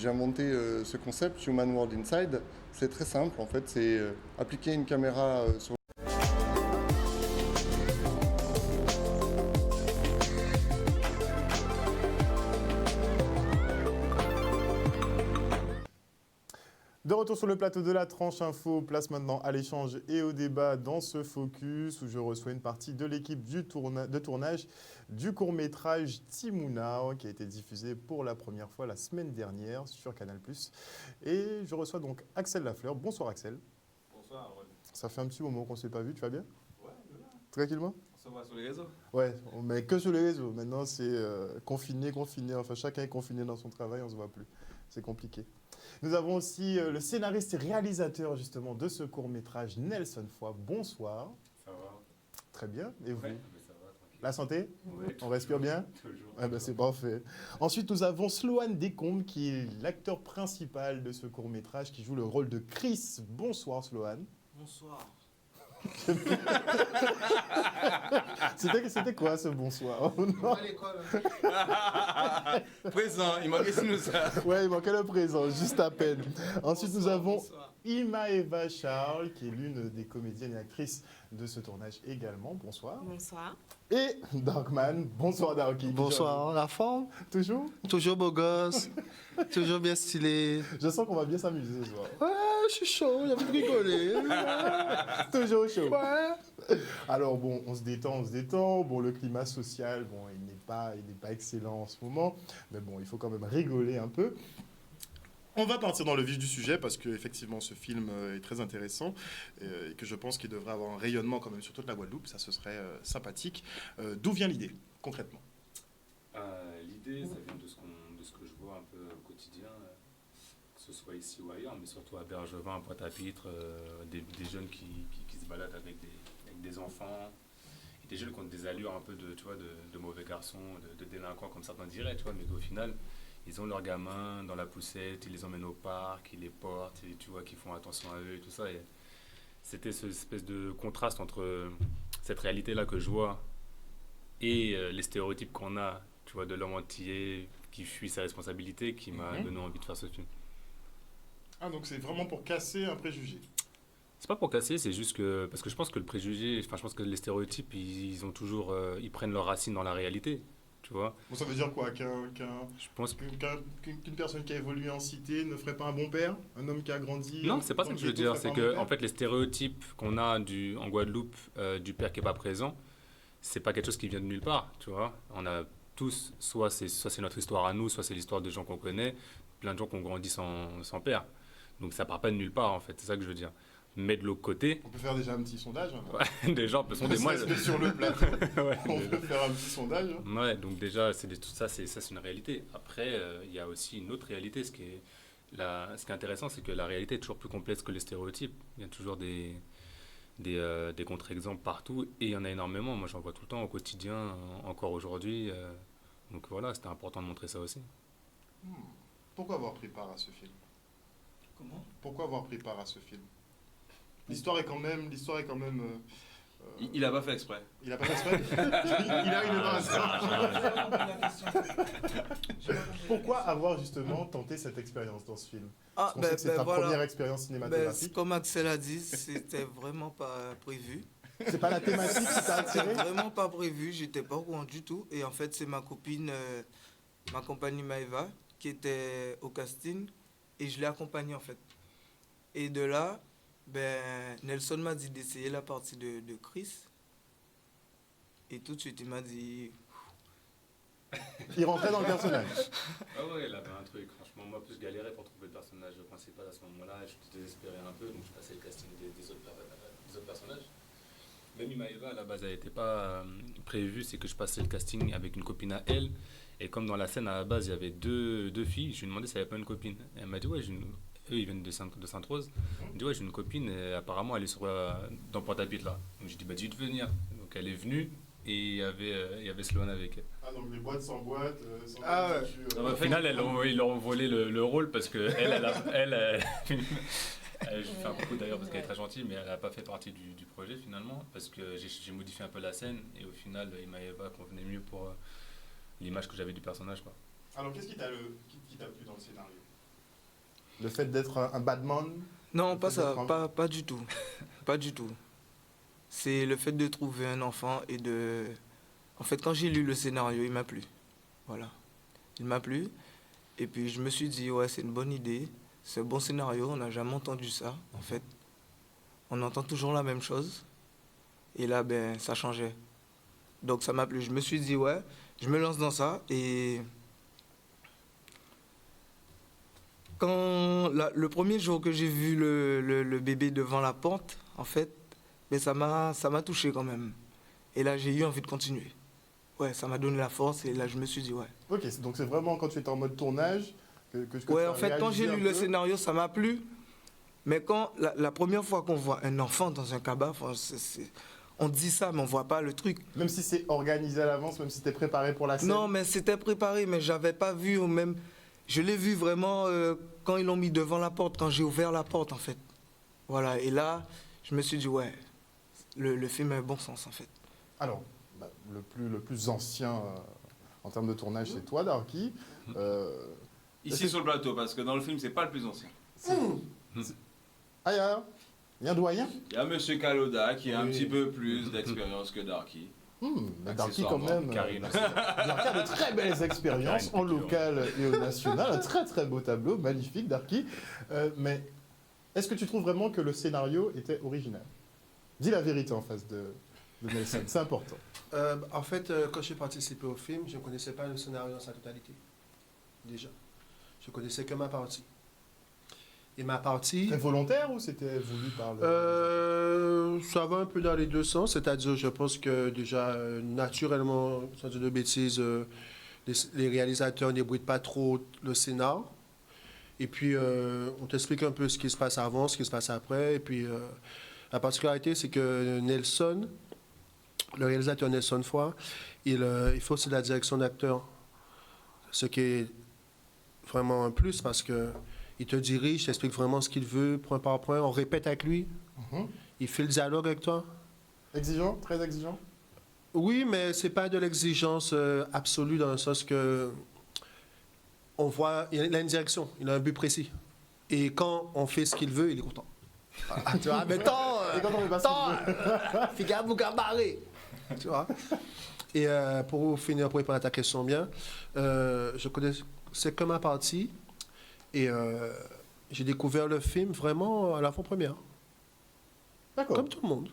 J'ai inventé ce concept Human World Inside. C'est très simple en fait, c'est appliquer une caméra sur. De retour sur le plateau de la tranche info, place maintenant à l'échange et au débat dans ce focus où je reçois une partie de l'équipe de tournage du court-métrage Timouna qui a été diffusé pour la première fois la semaine dernière sur Canal+. Et je reçois donc Axel Lafleur. Bonsoir Axel. Bonsoir, Harold. Ça fait un petit moment qu'on ne s'est pas vu, tu vas bien? Ouais, voilà. Tranquillement? On se voit sur les réseaux. Ouais, mais que sur les réseaux. Maintenant c'est confiné, enfin chacun est confiné dans son travail, on ne se voit plus. C'est compliqué. Nous avons aussi le scénariste et réalisateur justement de ce court-métrage, Nelson Foy. Bonsoir. Ça va? Très bien. Et vous? Ouais, mais ça va, tranquille. La santé? Ouais, On respire bien? Toujours. Ah ben c'est parfait. Ensuite, nous avons Sloane Descombes qui est l'acteur principal de ce court-métrage qui joue le rôle de Chris. Bonsoir Sloane. Bonsoir. C'était quoi ce bonsoir? Oh, non. Présent, il manquait nous ça. Ouais, il manquait le présent, juste à peine. Ensuite, nous avons Bonsoir. Ima-Eva Charles, qui est l'une des comédiennes et actrices de ce tournage également. Bonsoir. Bonsoir. Et Darkman. Bonsoir Darky. Bonsoir, la forme? Toujours? Toujours beau gosse, toujours bien stylé. Je sens qu'on va bien s'amuser ce soir. Ouais, je suis chaud, j'ai envie de rigoler. Toujours chaud. Ouais. Alors bon, on se détend. Bon, le climat social, bon, il n'est pas excellent en ce moment. Mais bon, il faut quand même rigoler un peu. On va partir dans le vif du sujet parce que effectivement ce film est très intéressant et que je pense qu'il devrait avoir un rayonnement quand même sur toute la Guadeloupe, ça ce serait sympathique. D'où vient l'idée concrètement? L'idée, ça vient de ce que je vois un peu au quotidien, que ce soit ici ou ailleurs, mais surtout à Bergevin, à Pointe-à-Pitre, des jeunes qui se baladent avec des enfants, et des jeunes qui ont des allures un peu de mauvais garçons, de délinquants comme certains diraient, tu vois, mais qu'au final, ils ont leurs gamins dans la poussette, ils les emmènent au parc, ils les portent, et tu vois qu'ils font attention à eux et tout ça. Et c'était cette espèce de contraste entre cette réalité-là que je vois et les stéréotypes qu'on a, tu vois, de l'homme entier qui fuit ses responsabilités qui m'a donné envie de faire ce film. Ah, donc c'est vraiment pour casser un préjugé. C'est pas pour casser, c'est juste que parce que je pense que le préjugé, enfin je pense que les stéréotypes, ils ont toujours, ils prennent leurs racines dans la réalité, tu vois. Bon, ça veut dire quoi? Je pense Qu'une personne qui a évolué en cité ne ferait pas un bon père? Un homme qui a grandi non, c'est pas ça que je veux dire. C'est que, en fait, les stéréotypes qu'on a en Guadeloupe du père qui est pas présent, c'est pas quelque chose qui vient de nulle part, tu vois. On a tous, soit c'est notre histoire à nous, soit c'est l'histoire de gens qu'on connaît, plein de gens qui ont grandi sans père. Donc ça part pas de nulle part, en fait. C'est ça que je veux dire. Mais de l'autre côté, On peut faire déjà un petit sondage. Hein. ouais, des gens sont des moi. Parce que sur le plateau, Ouais, on peut faire un petit sondage. Hein. ouais, donc déjà, tout ça, c'est une réalité. Après, il y a aussi une autre réalité. Ce qui est intéressant, c'est que la réalité est toujours plus complexe que les stéréotypes. Il y a toujours des contre-exemples partout et il y en a énormément. Moi, j'en vois tout le temps au quotidien, encore aujourd'hui. Donc voilà, c'était important de montrer ça aussi. Pourquoi avoir pris part à ce film? Comment? Pourquoi avoir pris part à ce film? L'histoire est quand même. Il a pas fait exprès. Il a pas fait exprès. Il a une Pourquoi avoir justement tenté cette expérience dans ce film? Parce qu'on sait que c'est ta première expérience cinématographique. Comme Axel a dit, c'était vraiment pas prévu. C'est pas la thématique qui t'a C'était attiré? vraiment pas prévu, j'étais pas au courant du tout. Et en fait, c'est ma copine, ma compagne Maëva, qui était au casting et je l'ai accompagnée en fait. Et de là, Nelson m'a dit d'essayer la partie de Chris. Et tout de suite, il m'a dit... Il rentrait dans le personnage. Ah ouais, il avait un truc. Franchement, moi, je galérais pour trouver le personnage principal à ce moment-là. Je désespérais un peu, donc je passais le casting des autres personnages. Même Imaeva, à la base, elle n'était pas prévue. C'est que je passais le casting avec une copine à elle. Et comme dans la scène, à la base, il y avait deux filles, je lui ai demandé si elle avait pas une copine. Et elle m'a dit, ouais, eux, ils viennent de Sainte-Rose. Elle m'a dit, ouais, j'ai une copine, et apparemment, elle est dans Pointe-à-Pitre, là. Donc j'ai dit, bah, dis-lui de venir. Donc elle est venue, et il y avait Sloane avec elle. Ah, donc les boîtes sans boîte, sans Ah ouais. Au final, ils leur ont volé le rôle parce que je lui fais un coucou d'ailleurs parce qu'elle est très gentille, mais elle n'a pas fait partie du projet finalement parce que j'ai modifié un peu la scène et au final, Imaeva convenait mieux pour l'image que j'avais du personnage, quoi. Alors, qu'est-ce qui t'a plu dans le scénario? Le fait d'être un bad man? Non, Le pas fait ça, d'être pas du tout. Pas du tout. C'est le fait de trouver un enfant et de... En fait, quand j'ai lu le scénario, il m'a plu. Voilà. Il m'a plu. Et puis, je me suis dit, ouais, c'est une bonne idée. C'est un bon scénario. On n'a jamais entendu ça, en fait. On entend toujours la même chose. Et là, ben, ça changeait. Donc, ça m'a plu. Je me suis dit, ouais, je me lance dans ça. Et quand le premier jour que j'ai vu le bébé devant la porte, en fait, ben, ça m'a touché quand même. Et là, j'ai eu envie de continuer. Ouais, ça m'a donné la force et là, je me suis dit, ouais. Ok, donc c'est vraiment quand tu étais en mode tournage que tu Ouais, as en fait, quand j'ai réalisé lu un le peu. scénario, ça m'a plu. Mais quand la première fois qu'on voit un enfant dans un cabas, enfin, on dit ça, mais on voit pas le truc. Même si c'est organisé à l'avance, même si c'était préparé pour la scène. Non, mais c'était préparé, mais j'avais pas vu au même. Je l'ai vu vraiment quand ils l'ont mis devant la porte, quand j'ai ouvert la porte, en fait. Voilà, et là, je me suis dit, ouais, le film a un bon sens, en fait. Alors, bah, le plus ancien en termes de tournage, c'est toi, Darky. Ici sur le plateau, parce que dans le film, c'est pas le plus ancien. Ah, il y a un doyen. Il y a Monsieur Kaloda qui a un Oui. petit peu plus d'expérience que Darky. Mais Darky, quand Accessoirement, même. Karine. Darky a de très belles expériences Karine en local et au national. Un très très beau tableau, magnifique, Darky. Mais est-ce que tu trouves vraiment que le scénario était original? Dis la vérité en face de Nelson, c'est important. En fait, quand j'ai participé au film, je ne connaissais pas le scénario dans sa totalité. Déjà. Je connaissais que ma partie. Et ma partie, C'était volontaire ou c'était voulu par le... ça va un peu dans les deux sens. C'est-à-dire, je pense que déjà, naturellement, sans dire de bêtises, les réalisateurs n'ébruitent pas trop le scénar. Et puis, on t'explique un peu ce qui se passe avant, ce qui se passe après. Et puis, la particularité, c'est que Nelson, le réalisateur Nelson Foy, il fait aussi la direction d'acteur. Ce qui est vraiment un plus parce que il te dirige, t'explique vraiment ce qu'il veut, point par point. On répète avec lui. Mhm. Il fait le dialogue avec toi. Exigeant, très exigeant. Oui, mais c'est pas de l'exigence absolue dans le sens que on voit, il a une direction, il a un but précis. Et quand on fait ce qu'il veut, il est content. Ah, tu vois, mais tant, Et quand on fait pas ce qu'il veut. figure vous gabarez. Tu vois. Et pour finir, pour répondre à ta question bien, je connais, c'est que ma partie. Et j'ai découvert le film vraiment à l'avant-première. D'accord. Comme tout le monde.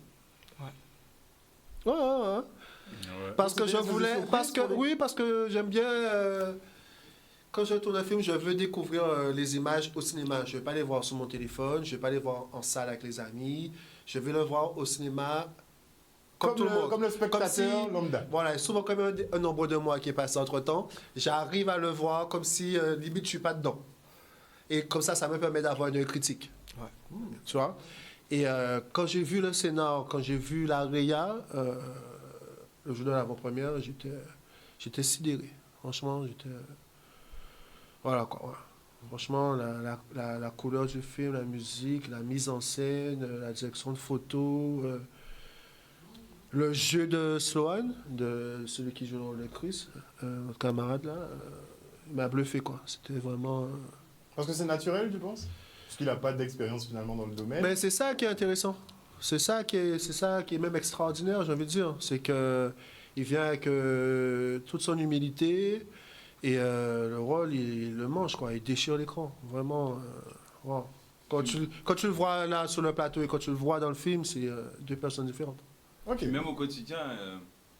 Ouais. Ouais, ouais, ouais. Ouais. Parce que C'était je une voulais. surprise Parce que, pour les- oui, parce que j'aime bien. Quand je tourne un film, je veux découvrir les images au cinéma. Je ne vais pas les voir sur mon téléphone, je ne vais pas les voir en salle avec les amis. Je vais le voir au cinéma comme tout le monde. Comme le spectateur si- lambda. Voilà, et souvent comme un nombre de mois qui est passé entre-temps, j'arrive à le voir comme si, limite, je ne suis pas dedans. Et comme ça me permet d'avoir une critique. Ouais. Tu vois? Et quand j'ai vu le scénar, quand j'ai vu la réa, le jour de l'avant-première, j'étais sidéré. Franchement, j'étais... Voilà quoi. Ouais. Franchement, la couleur du film, la musique, la mise en scène, la direction de photo, le jeu de Sloan, de celui qui joue dans le Chris, notre camarade là, il m'a bluffé quoi. C'était vraiment... Parce que c'est naturel, tu penses? Parce qu'il n'a pas d'expérience finalement dans le domaine. Mais c'est ça qui est intéressant. C'est ça qui est même extraordinaire, j'ai envie de dire. C'est que il vient avec toute son humilité et le rôle, il le mange, quoi. Il déchire l'écran. Vraiment. Wow. Quand tu le vois là sur le plateau et quand tu le vois dans le film, c'est deux personnes différentes. Ok. Puis même au quotidien,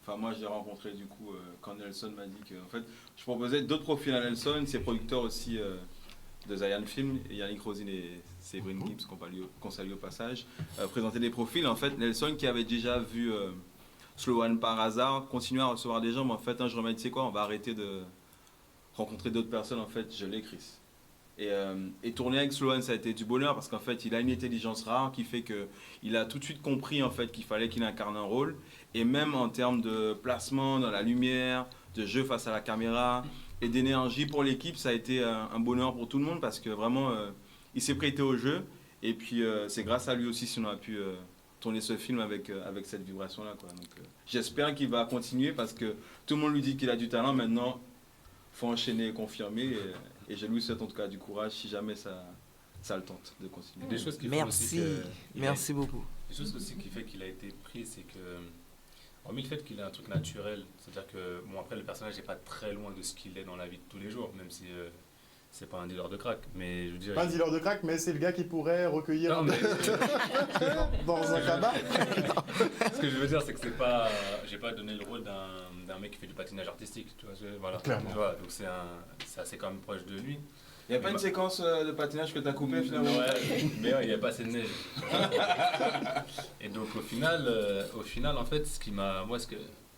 enfin moi j'ai rencontré du coup quand Nelson m'a dit que en fait je proposais d'autres profils à Nelson, c'est producteur aussi de Zion Film, et Yannick Rosine et Séverine Gibbs qu'on salue au passage, présenter des profils. En fait Nelson qui avait déjà vu Slow One par hasard, continuait à recevoir des gens, mais en fait un jour il m'a dit tu sais quoi, on va arrêter de rencontrer d'autres personnes, en fait je l'ai Chris. Et tourner avec Sloan, ça a été du bonheur parce qu'en fait, il a une intelligence rare qui fait qu'il a tout de suite compris en fait qu'il fallait qu'il incarne un rôle. Et même en termes de placement dans la lumière, de jeu face à la caméra et d'énergie pour l'équipe, ça a été un bonheur pour tout le monde parce que vraiment, il s'est prêté au jeu. Et puis, c'est grâce à lui aussi si on a pu tourner ce film avec cette vibration-là, quoi. Donc, j'espère qu'il va continuer parce que tout le monde lui dit qu'il a du talent. Maintenant, il faut enchaîner et confirmer. Et je lui souhaite en tout cas du courage si jamais ça ça le tente de continuer. Des choses qui font aussi Merci, que merci beaucoup. des choses aussi qui fait qu'il a été pris, c'est que, hormis le fait qu'il a un truc naturel, c'est-à-dire que, bon, après, le personnage n'est pas très loin de ce qu'il est dans la vie de tous les jours, même si c'est pas un dealer de crack, mais je veux dire. Pas un dealer de crack, mais c'est le gars qui pourrait recueillir Non, mais dans un tabac. ce que je veux dire, c'est que c'est pas, j'ai pas donné le rôle d'un mec qui fait du patinage artistique, tu vois, voilà. Clairement. Tu vois, donc c'est assez quand même proche de lui. Il n'y a pas une séquence de patinage que tu as coupée finalement? Ouais, mais ouais, il n'y a pas assez de neige. Et donc au final, en fait, ce qui m'a, moi,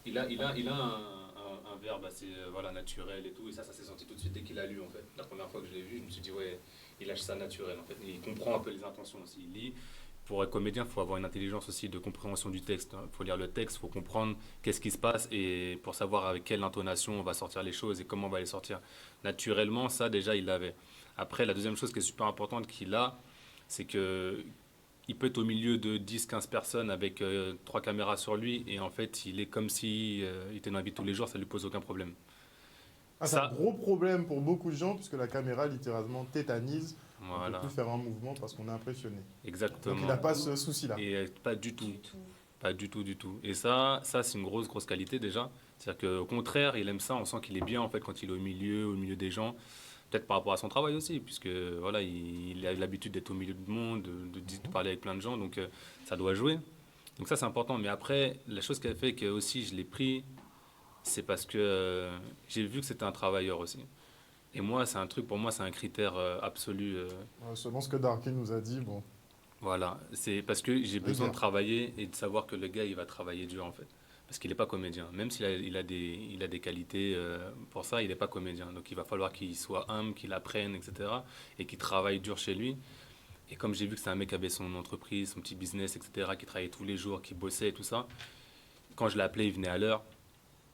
il a un verbe assez voilà, naturel et tout, et ça s'est senti tout de suite dès qu'il a lu, en fait. La première fois que je l'ai vu, je me suis dit, ouais, il lâche ça naturel, en fait. Et il comprend un peu les intentions aussi. Il lit. Pour être comédien, il faut avoir une intelligence aussi de compréhension du texte. Il faut lire le texte, il faut comprendre qu'est-ce qui se passe et pour savoir avec quelle intonation on va sortir les choses et comment on va les sortir. Naturellement, ça déjà, il l'avait. Après, la deuxième chose qui est super importante qu'il a, c'est que il peut être au milieu de 10-15 personnes avec 3 caméras sur lui et en fait, il est comme si il était dans la vie de tous les jours, ça lui pose aucun problème. Ah, c'est un gros problème pour beaucoup de gens, puisque la caméra littéralement tétanise. On Voilà, ne peut plus faire un mouvement parce qu'on est impressionné. exactement. Donc il n'a pas ce souci-là. Et pas du tout. Pas du tout, du tout. Et ça c'est une grosse qualité déjà. C'est-à-dire qu'au contraire, il aime ça. On sent qu'il est bien en fait quand il est au milieu des gens. Peut-être par rapport à son travail aussi, puisque voilà, il a l'habitude d'être au milieu du monde, de parler avec plein de gens, donc ça doit jouer. Donc ça c'est important. Mais après, la chose qui a fait que aussi je l'ai pris, c'est parce que j'ai vu que c'était un travailleur aussi. Et moi, c'est un truc, pour moi, c'est un critère absolu. Selon ce que Darky nous a dit, bon. Voilà, c'est parce que j'ai besoin bien. de travailler et de savoir que le gars, il va travailler dur en fait. Parce qu'il n'est pas comédien. Même s'il a, il a des qualités pour ça, il n'est pas comédien. Donc il va falloir qu'il soit humble, qu'il apprenne, etc. Et qu'il travaille dur chez lui. Et comme j'ai vu que c'est un mec qui avait son entreprise, son petit business, etc., qui travaillait tous les jours, qui bossait et tout ça, quand je l'appelais, il venait à l'heure.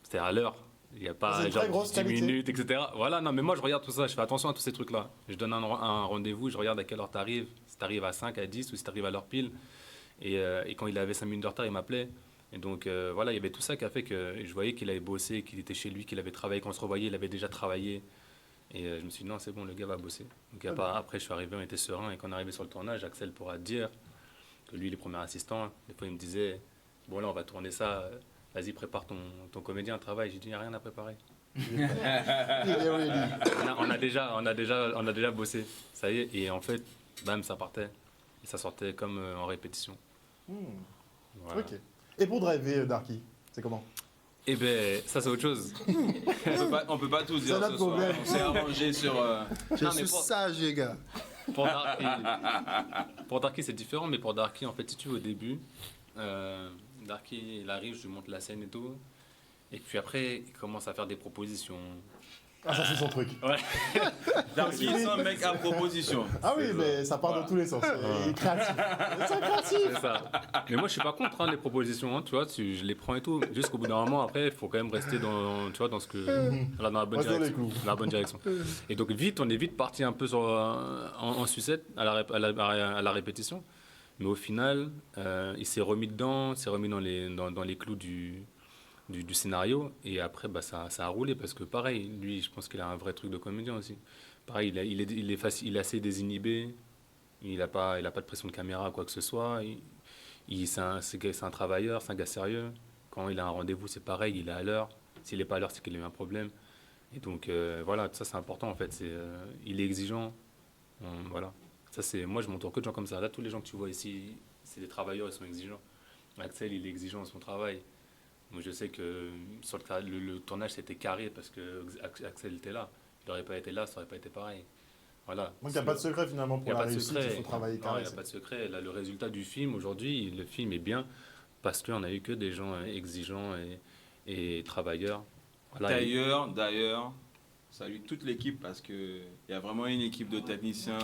C'était à l'heure. Il n'y a C'est pas une genre très grosse 10 qualité. minutes, etc. Voilà, non, mais moi je regarde tout ça, je fais attention à tous ces trucs-là. Je donne un rendez-vous, je regarde à quelle heure tu arrives, si tu arrives à 5, à 10 ou si tu arrives à l'heure pile. Et quand il avait 5 minutes de retard, il m'appelait. Et donc voilà, il y avait tout ça qui a fait que je voyais qu'il avait bossé, qu'il était chez lui, qu'il avait travaillé. Quand on se revoyait, il avait déjà travaillé. Et je me suis dit, non, c'est bon, le gars va bosser. Donc il y a pas, après, je suis arrivé, on était serein. Et quand on est arrivé sur le tournage, Axel pourra te dire que lui, il est premier assistant. Des fois, il me disait, bon, là, on va tourner ça. Vas-y, prépare ton comédien à travail. J'ai dit, il n'y a rien à préparer. On a déjà bossé. Ça y est. Et en fait, bam, ça partait. Et ça sortait comme en répétition. Voilà. Ok. Et pour driver, Darky, c'est comment? Eh ben, ça c'est autre chose. On peut pas tout dire C'est notre ce soir. problème. On s'est arrangé sur... Je Non, mais suis pour- sage, les gars. Pour Darky, c'est différent, mais pour Darky, en fait, si tu veux, au début, Darky, il arrive, je lui montre la scène et tout. Et puis après, il commence à faire des propositions. Ah, ça, c'est son truc. Ouais. Darky, c'est un mec à proposition. Ah oui, C'est ça. mais ça part Voilà. dans tous les sens. Il est créatif. C'est créatif. C'est ça. Mais moi, je suis pas contre les propositions, hein, tu vois, je les prends et tout. Jusqu'au bout d'un moment, après, il faut quand même rester dans, tu vois, dans ce que, voilà, dans la bonne Reste dans les direction. clous. Dans la bonne direction. Et donc on est vite parti un peu sur, en sucette à la répétition. Mais au final, il s'est remis dedans, il s'est remis dans les clous du scénario. Et après, bah, ça a roulé parce que pareil, lui, je pense qu'il a un vrai truc de comédien aussi. Pareil, il est assez désinhibé. Il n'a pas de pression de caméra, quoi que ce soit. C'est un travailleur, c'est un gars sérieux. Quand il a un rendez-vous, c'est pareil, il est à l'heure. S'il n'est pas à l'heure, c'est qu'il a eu un problème. Et donc, voilà, ça c'est important en fait. Il est exigeant. Voilà. Moi, je m'entoure que de gens comme ça. Là, tous les gens que tu vois ici, c'est des travailleurs, ils sont exigeants. Axel, il est exigeant dans son travail. Moi, je sais que sur le tournage, c'était carré parce que Axel était là. Il n'aurait pas été là, ça n'aurait pas été pareil. Voilà. Donc il n'y a pas de secret finalement Il pour n'y a la pas de réussite, secret. il faut travailler Non, carré. il n'y a pas de secret. Là, le résultat du film, aujourd'hui, le film est bien parce qu'on a eu que des gens exigeants et travailleurs. Voilà. D'ailleurs, salut toute l'équipe parce qu'il y a vraiment une équipe de techniciens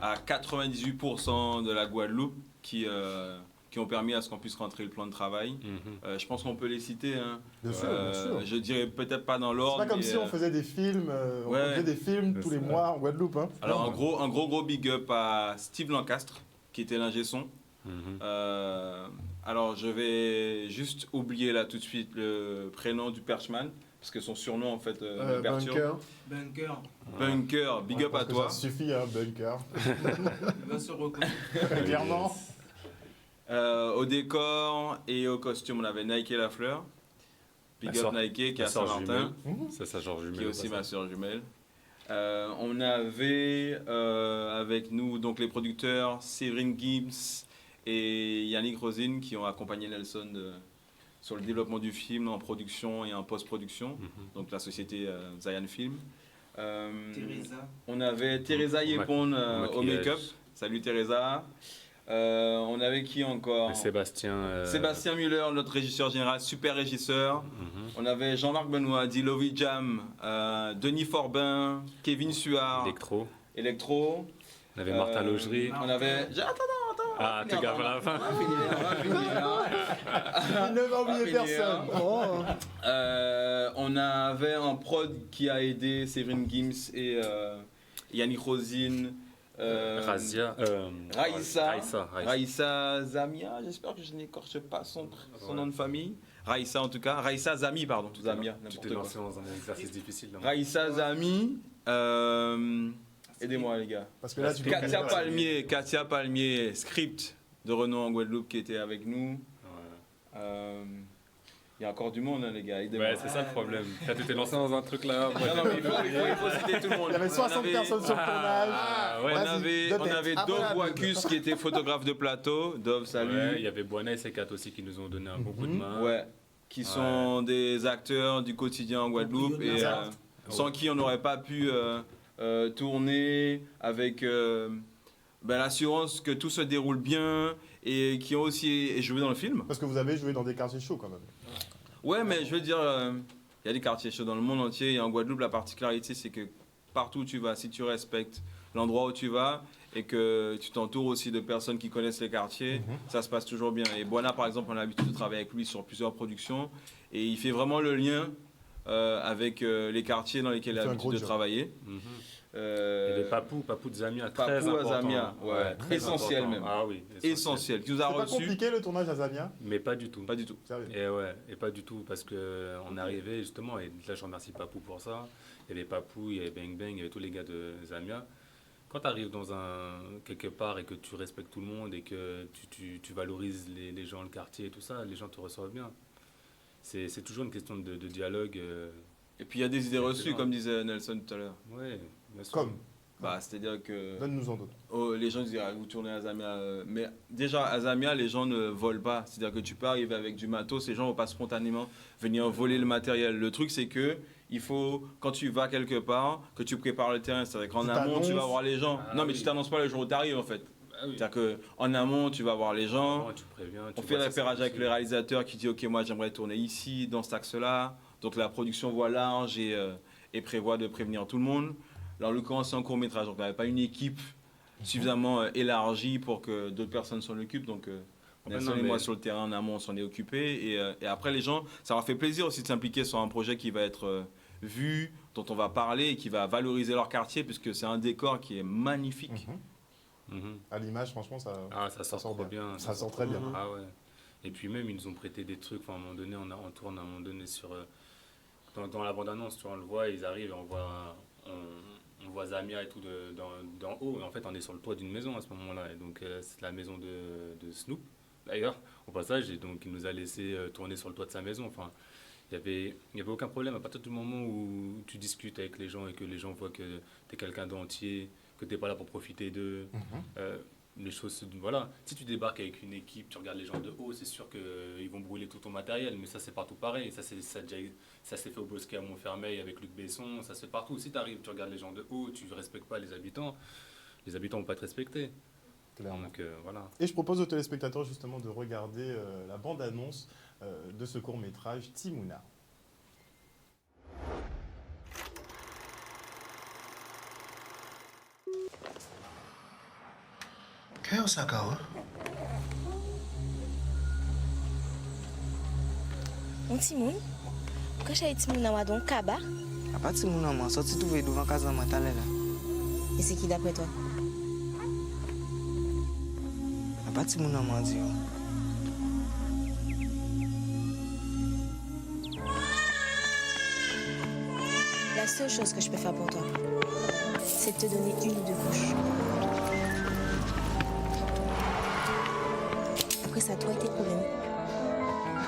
à 98% de la Guadeloupe qui ont permis à ce qu'on puisse rentrer le plan de travail. Mhm. Je pense qu'on peut les citer. Hein. Bien sûr, bien sûr. Je dirais peut-être pas dans C'est l'ordre. pas comme mais, si on faisait des films, on ouais. faisait des films tous les mois en Guadeloupe. Hein. Alors un gros big up à Steve Lancastre qui était l'ingé son. Mhm. Alors je vais juste oublier là tout de suite le prénom du perchman parce parce que son surnom en fait me perturbe. Bunker. Bunker. Big up à Parce que toi. Ça suffit, hein, Bunker. Il va se reconnaître. Clairement. Au décor et au costume, on avait Nike Lafleur. Big Ma up sœur- Nike qui est ma à sœur Saint-Martin, jumelle. C'est sa genre jumelle. qui est aussi au ma passage. soeur jumelle. On avait avec nous donc les producteurs Séverine Gibbs et Yannick Rosine qui ont accompagné Nelson sur le développement du film en production et en post-production, Mhm. donc la société Zayan Film. Teresa. On avait Teresa Yepon au maquillage. make-up. Salut Teresa. On avait qui encore? Et Sébastien. Sébastien Muller, notre régisseur général, super régisseur. Mhm. On avait Jean-Marc Benoît, Dilovi Jam, Denis Forbin, Kevin Suard, Electro. Electro. On avait Martin Logerie. On avait. Attends. Ah, tu gardes à la fin. On va finir. Il ne va oublier finir. personne. Oh. On avait un prod qui a aidé Séverine Gims et Yannick Rosine. Razia. Raïssa. Raïssa. Raïssa Zamia, j'espère que je n'écorche pas son nom de famille. Raïssa en tout cas. Raïssa Zami, pardon. Zamia, Tu n'importe t'es quoi. lancé dans un exercice difficile. là. Raïssa Zami. Aidez-moi les gars. Parce que là, tu Katia Palmier, script de Renaud en Guadeloupe qui était avec nous. Ouais. Il y a encore du monde, hein, les gars. Aidez-moi. Ouais, c'est ça le problème. Là, tu t'es lancé dans un truc là. Non, mais il faut citer tout le monde. Il y avait 60 personnes sur le tournage. Ouais. Vas-y, On avait Avant la Dove pub. Wacus qui était photographe de plateau. Dove, Ouais, il salut. y avait Buana et C4 aussi qui nous ont donné un bon coup de main. Ouais. Qui sont des acteurs du quotidien en Guadeloupe et sans qui on n'aurait pas pu tourner avec l'assurance que tout se déroule bien et qui ont aussi joué dans le film. Parce que vous avez joué dans des quartiers chauds quand même. Ouais, mais je veux dire, il y a des quartiers chauds dans le monde entier et en Guadeloupe, la particularité, c'est que partout où tu vas, si tu respectes l'endroit où tu vas et que tu t'entoures aussi de personnes qui connaissent les quartiers, ça se passe toujours bien. Et Buana, par exemple, on a l'habitude de travailler avec lui sur plusieurs productions et il fait vraiment le lien avec les quartiers dans lesquels il a Il fait un l'habitude gros de job. travailler. Mhm. Et les papous de Zamia, très Papou à important. Zamia, ouais, très essentiel important. même. Ah oui, Essentiel. Qui nous a C'est pas reçus. compliqué le tournage à Zamia. Mais pas du tout. Pas du tout. Sérieux. Et ouais, et pas du tout, parce que on est arrivé justement, et là je remercie Papou pour ça. Il y avait Papou, il y avait Bang Bang, il y avait tous les gars de Zamia. Quand tu arrives dans quelque part et que tu respectes tout le monde et que tu valorises les gens, le quartier et tout ça, les gens te reçoivent bien. C'est toujours une question de dialogue. Et puis il y a des idées reçues, Excellent. comme disait Nelson tout à l'heure. Ouais, bien sûr. Comme. C'est-à-dire que Donne-nous en d'autres. les gens disent vous tournez à Zamia. Mais déjà, à Zamia, les gens ne volent pas. C'est-à-dire que tu peux arriver avec du matos, les gens ne vont pas spontanément venir voler le matériel. Le truc, c'est que il faut, quand tu vas quelque part, que tu prépares le terrain. C'est-à-dire qu'en Tu amont, tu vas t'annonces. voir les gens. Ah non, mais oui. tu t'annonces pas le jour où tu arrives, en fait. Ah oui. C'est-à-dire qu'en amont, tu vas voir les gens. Vraiment, tu préviens, On tu fait vois le si c'est repérage avec possible. le réalisateur qui dit ok, moi j'aimerais tourner ici, dans cet axe-là. Donc la production voit large et prévoit de prévenir tout le monde. Là, en l'occurrence, c'est un court-métrage, donc on n'avait pas une équipe suffisamment élargie pour que d'autres personnes s'en occupent. Donc Nelson non, et moi mais- sur le terrain en amont, on s'en est occupé. Et après, les gens, ça leur fait plaisir aussi de s'impliquer sur un projet qui va être vu, dont on va parler et qui va valoriser leur quartier, puisque c'est un décor qui est magnifique. Mhm. À l'image, franchement, ça. Ah, ça sort sort trop bien. Ça sort très bien. Ah ouais. Et puis même, ils nous ont prêté des trucs. Enfin, à un moment donné, on tourne à un moment donné sur... dans la bande-annonce, tu vois, on le voit, ils arrivent et on voit Zamia et tout d'en haut. Et en fait, on est sur le toit d'une maison à ce moment-là. Et donc, c'est la maison de Snoop, d'ailleurs, au passage. Et donc, il nous a laissé tourner sur le toit de sa maison. Enfin, il y avait aucun problème. À partir du moment où tu discutes avec les gens et que les gens voient que tu es quelqu'un d'entier, que tu n'es pas là pour profiter d'eux, les choses, voilà. Si tu débarques avec une équipe, tu regardes les gens de haut, c'est sûr qu'ils vont brûler tout ton matériel, mais ça c'est partout pareil. Ça s'est fait au Bosquet à Montfermeil avec Luc Besson, ça se fait partout. Si tu arrives, tu regardes les gens de haut, tu ne respectes pas les habitants vont pas te respecter. Clairement. Donc voilà. Et je propose aux téléspectateurs justement de regarder la bande-annonce de ce court-métrage Timouna. Kaya Osaka, On Timoun, quand j'ai Timoun à Wadon, Kaba, À partir de mon moment, sorti trouver devant casa matin là. et c'est qui d'après toi? À partir de mon moment, dit. La seule chose que je peux faire pour toi, c'est de te donner une ou deux couches. Après ça, toi et tes problèmes.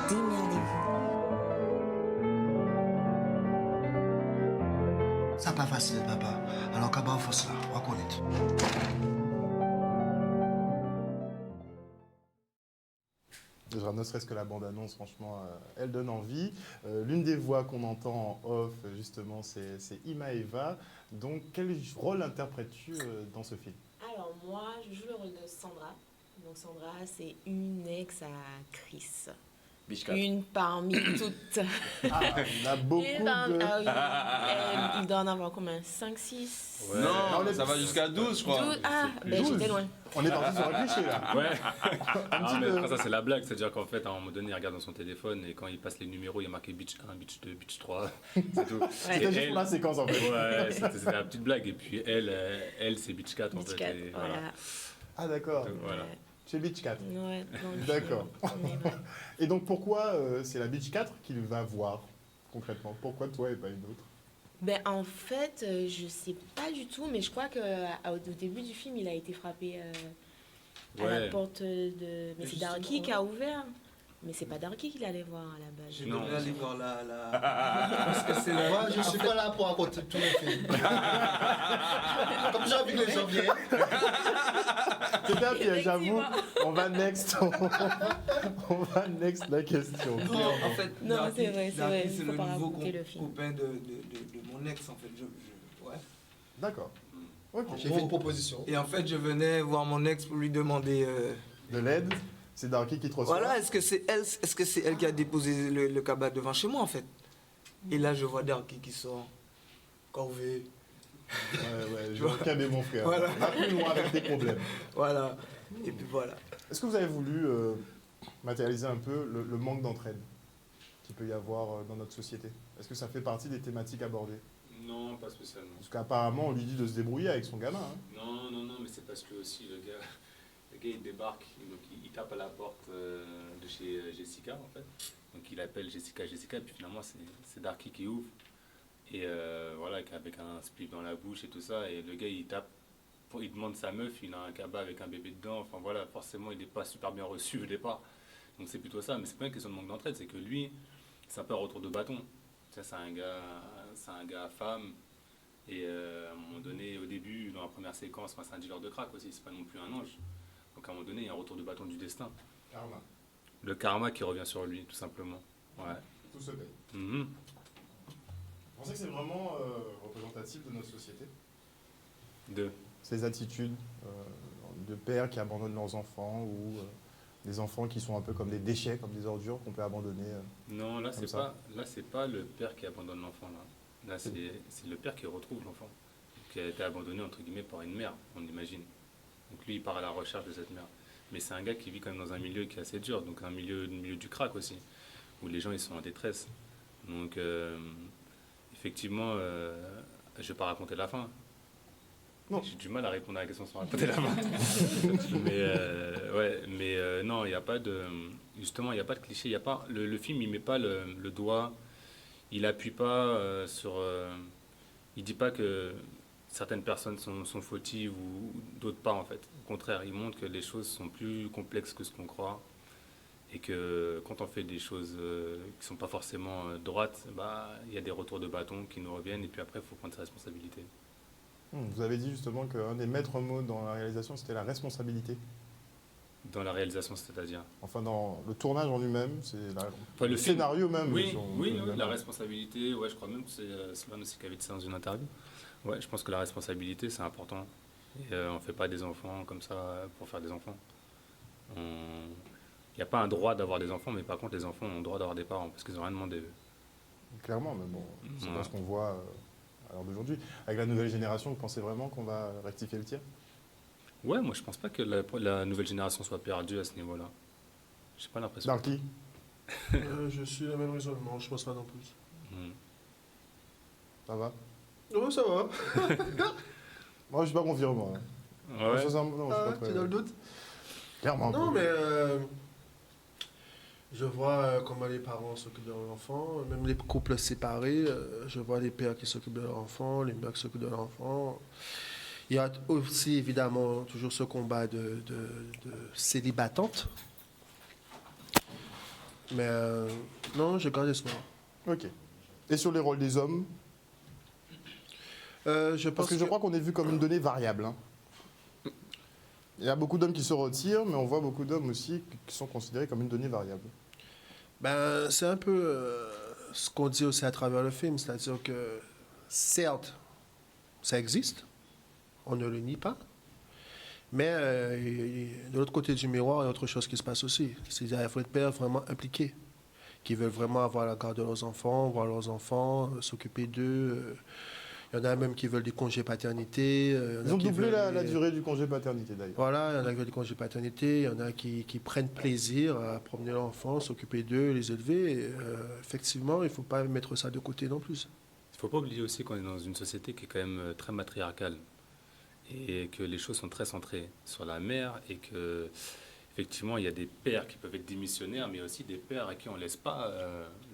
Démerdez-vous. Ça pas facile, papa. Alors, qu'à bas, faut cela, reconnaître. Déjà, ne serait-ce que la bande-annonce, franchement, elle donne envie. L'une des voix qu'on entend en off, justement, c'est Ima-Eva. Donc, quel rôle interprètes-tu dans ce film? Alors moi, je joue le rôle de Sandra. Donc Sandra, c'est une ex à Chris. Biche 4. Une parmi toutes. Ah, il y en a beaucoup Une parmi- de... Ah oui, il doit en avoir combien 5, 6 Ouais. Non, ça va jusqu'à 12, je crois. 12. Ah, ben 12. j'étais loin. On est parti sur un cliché, là. Ouais. Un Non, petit mais peu. après, ça, c'est la blague. C'est-à-dire qu'en fait, à un moment donné, il regarde dans son téléphone et quand il passe les numéros, il y a marqué Beach 1, Beach 2, Beach 3. C'est tout. C'était Et juste pour la séquence, en fait. Ouais, c'était la petite blague. Et puis elle c'est Beach 4 en Beach fait. 4, Et voilà. Ah, d'accord. Donc, voilà. Chez Beach 4. Ouais, dans le D'accord. film. Mais ouais. Et donc, pourquoi c'est la Beach 4 qu'il va voir, concrètement? Pourquoi toi et pas une autre? Ben, en fait, je sais pas du tout, mais je crois qu'au début du film, il a été frappé à la Ouais. porte de... Mais c'est Darky qui a ouvert. Mais c'est pas Darky qu'il allait voir à la base. Je Non. devrais aller voir la... Parce que c'est la... Moi, je suis pas là pour raconter tous les films. Comme j'ai envie que les gens viennent. C'était un piège, j'avoue. On va next. On va next la question. Non, en fait, Non, Darky- c'est vrai, c'est Darky, vrai, c'est faut le pas nouveau raconter le film. copain de mon ex, en fait. Ouais. D'accord. Ok. J'ai fait une proposition. Et en fait, je venais voir mon ex pour lui demander... De l'aide, c'est Darky qui te reçoit. Voilà, est-ce que c'est elle qui a déposé le cabas devant chez moi, en fait? Et là, je vois Darky qui sort. Corvé. Ouais, je recadre mon frère. Voilà. Va plus loin avec tes problèmes. Voilà. Et puis voilà. Est-ce que vous avez voulu matérialiser un peu le manque d'entraide qu'il peut y avoir dans notre société? Est-ce que ça fait partie des thématiques abordées? Non, pas spécialement. Parce qu'apparemment, on lui dit de se débrouiller avec son gamin. Hein. Non, mais c'est parce que aussi le gars il débarque, donc il tape à la porte de chez Jessica en fait. Donc il appelle Jessica, et puis finalement c'est Darky qui ouvre. Et voilà, avec un spliff dans la bouche et tout ça, et le gars il tape, il demande sa meuf, il a un cabas avec un bébé dedans, enfin voilà, forcément il n'est pas super bien reçu au départ. Donc c'est plutôt ça, mais c'est pas une question de manque d'entraide, c'est que lui, c'est un peu un retour de bâton. Ça, c'est un gars femme, et à un moment donné, au début, dans la première séquence, c'est un dealer de crack aussi, c'est pas non plus un ange. Donc à un moment donné, il y a un retour de bâton du destin. Karma. Le karma qui revient sur lui, tout simplement. Ouais. Tout se paye. Mhm. Vous pensez que c'est vraiment représentatif de notre société? Deux. Ces attitudes de pères qui abandonnent leurs enfants ou des enfants qui sont un peu comme des déchets, comme des ordures qu'on peut abandonner. Non, là, Comme ça. c'est pas le père qui abandonne l'enfant, là. Là, c'est le père qui retrouve l'enfant, qui a été abandonné, entre guillemets, par une mère, on imagine. Donc lui, il part à la recherche de cette mère. Mais c'est un gars qui vit quand même dans un milieu qui est assez dur, donc un milieu du crack aussi, où les gens, ils sont en détresse. Donc, effectivement, je vais pas raconter la fin. Non. J'ai du mal à répondre à la question sans raconter la fin. mais non, il n'y a pas de... Justement, il n'y a pas de cliché. Il y a pas, le film, il met pas le doigt, il appuie pas sur... il dit pas que certaines personnes sont fautives ou d'autres pas, en fait. Au contraire, il montre que les choses sont plus complexes que ce qu'on croit. Et que quand on fait des choses qui ne sont pas forcément droites, bah, il y a des retours de bâton qui nous reviennent et puis après, il faut prendre ses responsabilités. Vous avez dit justement qu'un des maîtres mots dans la réalisation, c'était la responsabilité. Dans la réalisation, c'est-à-dire Enfin, dans le tournage en lui-même, c'est Enfin, le film. scénario même. Oui, si on oui, peut oui, le la dire. responsabilité, ouais, je crois même que c'est Sloan aussi qui avait dit ça dans une interview. Ouais, je pense que la responsabilité, c'est important. Et, on ne fait pas des enfants comme ça pour faire des enfants. Il n'y a pas un droit d'avoir des enfants, mais par contre, les enfants ont le droit d'avoir des parents parce qu'ils n'ont rien demandé. Clairement, mais bon, c'est Ouais. pas ce qu'on voit à l'heure d'aujourd'hui. Avec la nouvelle génération, vous pensez vraiment qu'on va rectifier le tir? Ouais, moi, je pense pas que la nouvelle génération soit perdue à ce niveau-là. J'ai pas l'impression. Darky, Je suis le même raisonnement, je pense pas non plus. Hmm. ça va? Ouais, ça va. Moi, je suis pas confiant, moi. Ouais. Non, je suis Ah, pas tu es dans le doute? Clairement. Non, quoi. mais Je vois comment les parents s'occupent de leurs enfants, même les couples séparés. Je vois les pères qui s'occupent de leurs enfants, les mères qui s'occupent de leurs enfants. Il y a aussi évidemment toujours ce combat de célibatante. Mais non, je garde espoir. Ok. Et sur les rôles des hommes? Je pense Parce que je crois qu'on est vu comme une donnée variable. Hein. Il y a beaucoup d'hommes qui se retirent, mais on voit beaucoup d'hommes aussi qui sont considérés comme une donnée variable. Ben, c'est un peu ce qu'on dit aussi à travers le film, c'est-à-dire que certes, ça existe, on ne le nie pas, mais de l'autre côté du miroir, il y a autre chose qui se passe aussi. C'est-à-dire qu'il faut être pères vraiment impliqués, qui veulent vraiment avoir la garde de leurs enfants, voir leurs enfants, s'occuper d'eux. Il y en a même qui veulent des congés paternité. Ils ont doublé la durée du congé paternité d'ailleurs. Voilà, il y en a qui veulent des congés paternité, il y en a qui prennent plaisir à promener l'enfant, s'occuper d'eux, les élever. Et, effectivement, il ne faut pas mettre ça de côté non plus. Il ne faut pas oublier aussi qu'on est dans une société qui est quand même très matriarcale et que les choses sont très centrées sur la mère et que effectivement il y a des pères qui peuvent être démissionnaires, mais aussi des pères à qui on ne laisse pas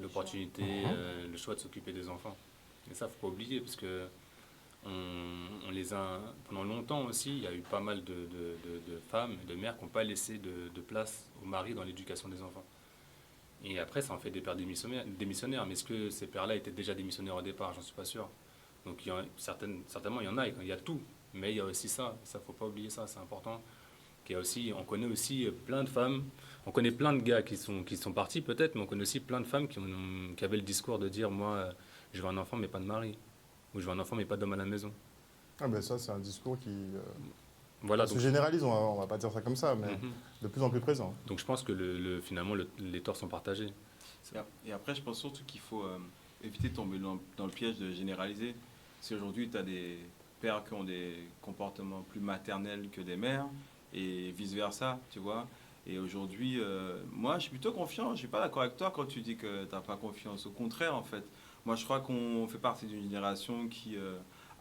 l'opportunité, le choix de s'occuper des enfants. Et ça, il ne faut pas oublier, parce que on les a, pendant longtemps aussi, il y a eu pas mal de femmes, de mères qui n'ont pas laissé de place au mari dans l'éducation des enfants. Et après, ça en fait des pères démissionnaires. Mais est-ce que ces pères-là étaient déjà démissionnaires au départ? J'en suis pas sûr. Donc certainement, il y en a, il y a tout. Mais il y a aussi ça, il ne faut pas oublier ça, c'est important. On connaît aussi plein de femmes, on connaît plein de gars qui sont partis peut-être, mais on connaît aussi plein de femmes qui avaient le discours de dire, moi, je veux un enfant mais pas de mari, ou je veux un enfant mais pas d'homme à la maison. Ah ben ça, c'est un discours qui voilà, se généralise, on va pas dire ça comme ça, mais de plus en plus présent. Donc je pense que finalement les torts sont partagés. Et après, je pense surtout qu'il faut éviter de tomber dans le piège de généraliser. Si aujourd'hui, tu as des pères qui ont des comportements plus maternels que des mères, et vice-versa, tu vois. Et aujourd'hui, moi, je suis plutôt confiant. Je ne suis pas d'accord avec toi quand tu dis que tu n'as pas confiance. Au contraire, en fait. Moi, je crois qu'on fait partie d'une génération qui